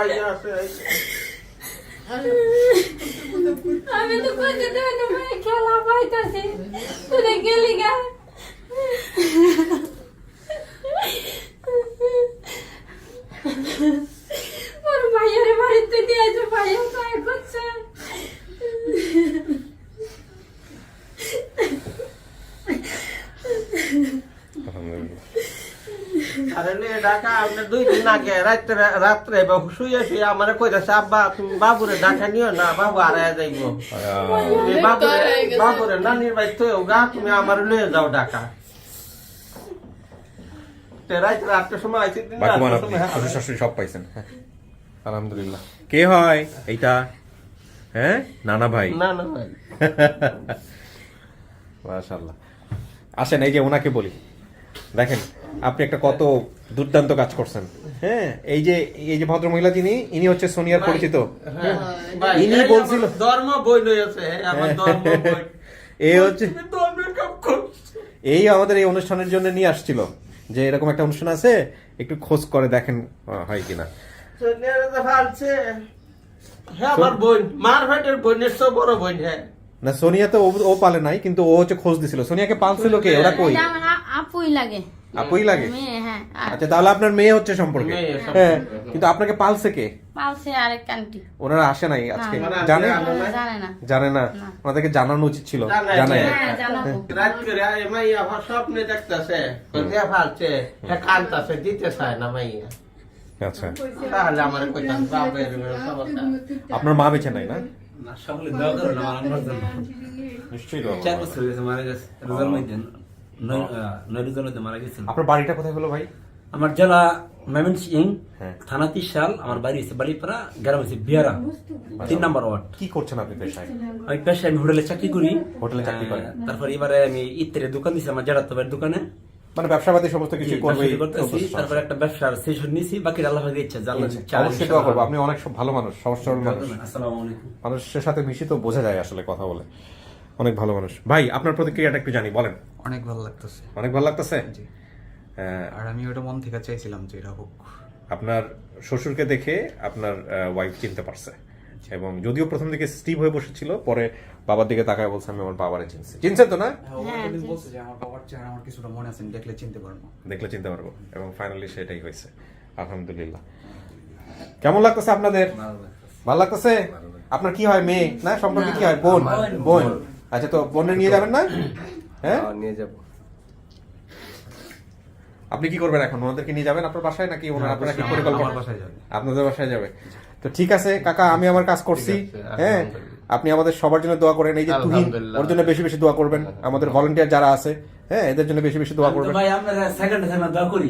মাইয়া আছে আমি তো কইতে দেব না ভাই খেলা পাইতাছি তুই গেলি গা ওর ভাইয়ের বাড়িতে দিয়েছে ভাইয়া তাই করছে আরে নে ঢাকা আপনি 2 দিন আগে রাত্রে শুয়ে শুয়ে আমার কইতাছে আব্বা তুমি বাবুরে ঢাকা নিও না বাবু হারায় যাইবো বাবুরে নানির বাড়ি তো গা তুমি আমার লয়ে যাও ঢাকা রাত্রে 8টার সময় আইছি শাশুড়ি সব পাইছেন? হ্যাঁ, আলহামদুলিল্লাহ। কে হয় এইটা? হ্যাঁ, নানা ভাই। না না ভাই মাশাআল্লাহ। আসেন এই যে ওনাকে বলি, দেখেন আপনি একটা কত দুর্দান্ত কাজ করছেন। হ্যাঁ, এই যে ভদ্র মহিলা যিনি, ইনি হচ্ছে সোনিয়ার পরিচিত। ইনি বলছিল ধর্ম বই লইছে আমার ধর্ম বই এই হচ্ছে ধর্মের কাম করছে। এই আমাদের এই অনুষ্ঠানের জন্য নিয়ে আসছিল যে এরকম একটা অনুষ্ঠান আছে, একটু খোঁজ করে দেখেন হয় কিনা। সোনিয়ারে ফালছে হ্যাঁ আমার বোন মার ভাইটের বোনের সব বড় বোন। হ্যাঁ না, সোনিয়া তো ও পালে নাই, কিন্তু ও হচ্ছে খোঁজ দিছিল। সোনিয়াকে পালছিল কে? ওরা কই? এটা আমার আপুই লাগে। আপুই লাগে? মেয়ে, হ্যাঁ। আচ্ছা, তাহলে আপনার মেয়ে হচ্ছে সম্পর্কে। হ্যাঁ, কিন্তু আপনাকে পালছে কে? পালছে আরেক আন্টি। ওনারা আসে নাই আজকে? না, জানে জানে না। জানে না? ওনাদেরকে জানানো উচিত ছিল। জানাই হ্যাঁ, জানাবো। রাত করে মাইয়া স্বপ্নে দেখতেছে কোথায় ফালছে হ্যাঁ কানতাছে দিতে চায় না মাইয়া। আচ্ছা, তাহলে আমার কইতাম বাপের সমস্যা। আপনার মা বেঁচে নাই না? না, সকলে দোয়া করুন আমার আম্মার জন্য। নিশ্চয়ই দোয়া করবো। 4 বছর হয়ে গেছে মারা গেছে, রোজার মধ্যে 9 রোজার মধ্যে মারা গেছিল। আপনার বাড়িটা কোথায় হলো ভাই? আমার জেলা ময়মনসিংহ, হ্যাঁ। থানা 30 সাল। আমার বাড়ি হচ্ছে বালিপাড়া, গ্রাম হচ্ছে বিহারা, 3 নম্বর ওয়ার্ড। কি করছেন আপনি পেশায়? আমি পেশায় আমি হোটেলে চাকরি করি। হোটেলে চাকরি করেন? তারপর এবারে আমি ইত্তের দোকান দিছি আমার জেরাতো ভাইয়ের দোকানে। মানে ব্যবসাবাদী সমস্ত কিছু করবে। তারপর একটা ব্যবসার সেশন নিছি, বাকি আল্লাহ ভাগে ইচ্ছা জানলা। অবশ্যই দোয়া করবো। আপনি অনেক ভালো মানুষ, সহজ সরল মানুষ। আসসালামু আলাইকুম। মানুষের সাথে মিশি তো বোঝা যায় আসলে কথা বলে। অনেক ভালো মানুষ। ভাই, আপনার প্রতিক্রিয়াটা একটু জানি, বলেন। অনেক ভালো লাগতেছে। অনেক ভালো লাগতেছে? জি। আর আমি ওটা মন থেকে চাইছিলাম যে এটা হোক। আপনার শ্বশুরকে দেখে আপনার ওয়াইফ চিনতে পারছে, এবং যদিও প্রথম দিকে স্টিভ হয়ে বসেছিল, পরে বাবার দিকে তাকায় বলছে আমি আমার বাবারে চিনছি। চিনছেন তো না? বলছে যে আমার বাবার চেহারা আমার কিছুটা মনে আছে, দেখলে চিনতে পারবো। দেখলে চিনতে পারবো, এবং ফাইনালি সেটাই হয়েছে। আলহামদুলিল্লাহ। কেমন লাগতেছে আপনাদের? ভালো লাগতেছে? আপনার কি হয়, মেয়ে না? সম্পর্কে কি হয়? বোন? বোন। আচ্ছা, তো বোনের নিয়ে যাবেন না? হ্যাঁ, নিয়ে যাব। আপনি কি করবেন এখন? ওনাদেরকে নিয়ে যাবেন আপনার বাসায়, নাকি আপনারা কি পরিকল্পনা? আপনাদের বাসায় যাবে। তো ঠিক আছে কাকা, আমি আমার কাজ করছি। হ্যাঁ, আপনি আমাদের সবার জন্য দোয়া করেন। এই যে তুহিন, ওর জন্য বেশি বেশি দোয়া করবেন। আমাদের ভলান্টিয়ার যারা আছে, হ্যাঁ, এদের জন্য বেশি বেশি দোয়া করবেন। ভাই আমরা সেকেন্ডে দোয়া করি,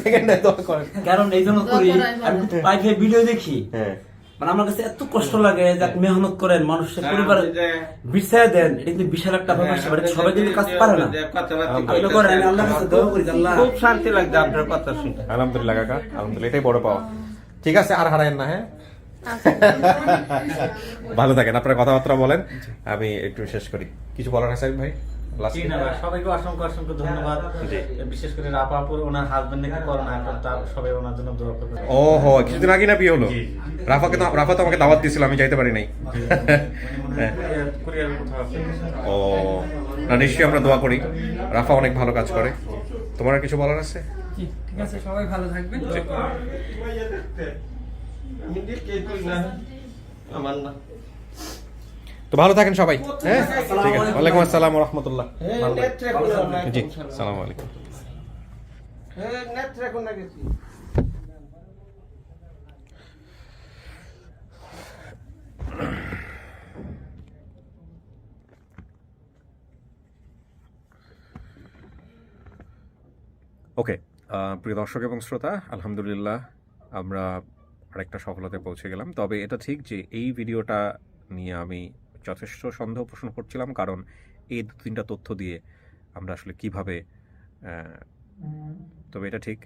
সেকেন্ডে দোয়া করেন। কারণ এই জন্য করি, আমি পাইপে ভিডিও দেখি। হ্যাঁ, মানে আমার কাছে এত কষ্ট লাগে যে মেহনত করেন, মানুষের পরিবার বিছায় দেন, এটা কিন্তু বিশাল একটা ব্যাপার। সবাই কিন্তু কাজ পারে না। আল্লাহর কাছে দোয়া করি, আল্লাহ খুব শান্তি লাগছে আপনার কথা শুনে। আলহামদুলিল্লাহ কাকা, আলহামদুলিল্লাহ, এটাই বড় পাওয়া। ঠিক আছে, আর হারায়েন না। হ্যাঁ, ভালো থাকেন। আপনার কথাবার্তা বলেন, আমি একটু শেষ করি। কিছু বলার আছে ভাই? সবাইকে অসংখ্য অসংখ্য ধন্যবাদ। বিশেষ করে রাফাপুর ওনার হাজবেন্ড নাকি করোনা, সবাই ওনার জন্য দোয়া করবেন। ওহো, কিছুদিন আগে না বিয়ে হলো? রাফা তো আমাকে দাওয়াত দিয়েছিল, আমি যাইতে পারি নাই। ও না, নিশ্চয়ই আমরা দোয়া করি। রাফা অনেক ভালো কাজ করে। তোমার আর কিছু বলার আছে? ঠিক আছে, সবাই ভালো থাকবেন। আমার না, তো ভালো থাকেন সবাই। হ্যাঁ, ঠিক আছে। ওয়ালাইকুম আসসালাম ওয়া রাহমাতুল্লাহ। জি, আসসালামু আলাইকুম। ওকে, প্রিয় দর্শক এবং শ্রোতা, আলহামদুলিল্লাহ আমরা আরেকটা সফলতায় পৌঁছে গেলাম। তবে এটা ঠিক যে এই ভিডিওটা নিয়ে আমি যথেষ্ট সন্দেহ পোষণ করছিলাম, কারণ এই 2-3টা তথ্য দিয়ে আমরা আসলে কিভাবে, তবে এটা ঠিক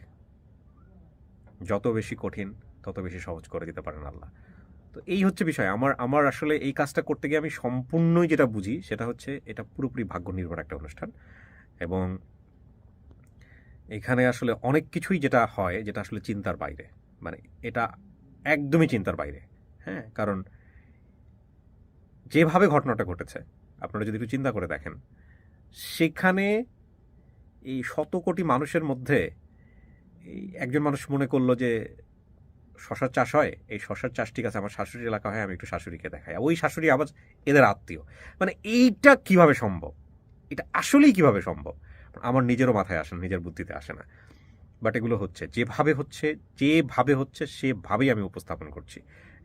যত বেশি কঠিন তত বেশি সহজ করে দিতে পারেন আল্লাহ। তো এই হচ্ছে বিষয়। আমার আসলে এই কাজটা করতে গিয়ে আমি সম্পূর্ণই যেটা বুঝি সেটা হচ্ছে এটা পুরোপুরি ভাগ্য নির্ভর একটা অনুষ্ঠান, এবং এখানে আসলে অনেক কিছুই যেটা হয় যেটা আসলে চিন্তার বাইরে। মানে এটা একদমই চিন্তার বাইরে। হ্যাঁ, কারণ যেভাবে ঘটনাটা ঘটেছে আপনারা যদি একটু চিন্তা করে দেখেন, সেখানে এই শত কোটি মানুষের মধ্যে এই একজন মানুষ মনে করলো যে শশার চাষ হয়, এই শশার চাষ ঠিক আছে, আমার শাশুড়ির এলাকা হয়, আমি একটু শাশুড়িকে দেখাই, ওই শাশুড়ি আবার এদের আত্মীয়। মানে এইটা কিভাবে সম্ভব, এটা আসলেই কিভাবে সম্ভব আমার নিজেরও মাথায় আসে না, নিজের বুদ্ধিতে আসে না। বাট এগুলো হচ্ছে যেভাবে হচ্ছে সেভাবেই আমি উপস্থাপন করছি,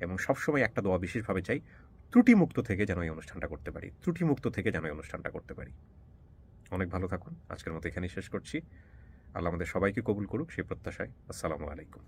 এবং সবসময় একটা দোয়া বিশেষভাবে চাই, ত্রুটিমুক্ত থেকে যেন এই অনুষ্ঠানটা করতে পারি। অনেক ভালো থাকুন। আজকের মতো এখানেই শেষ করছি। আল্লাহ আমাদের সবাইকে কবুল করুক সেই প্রত্যাশায়। আসসালামু আলাইকুম।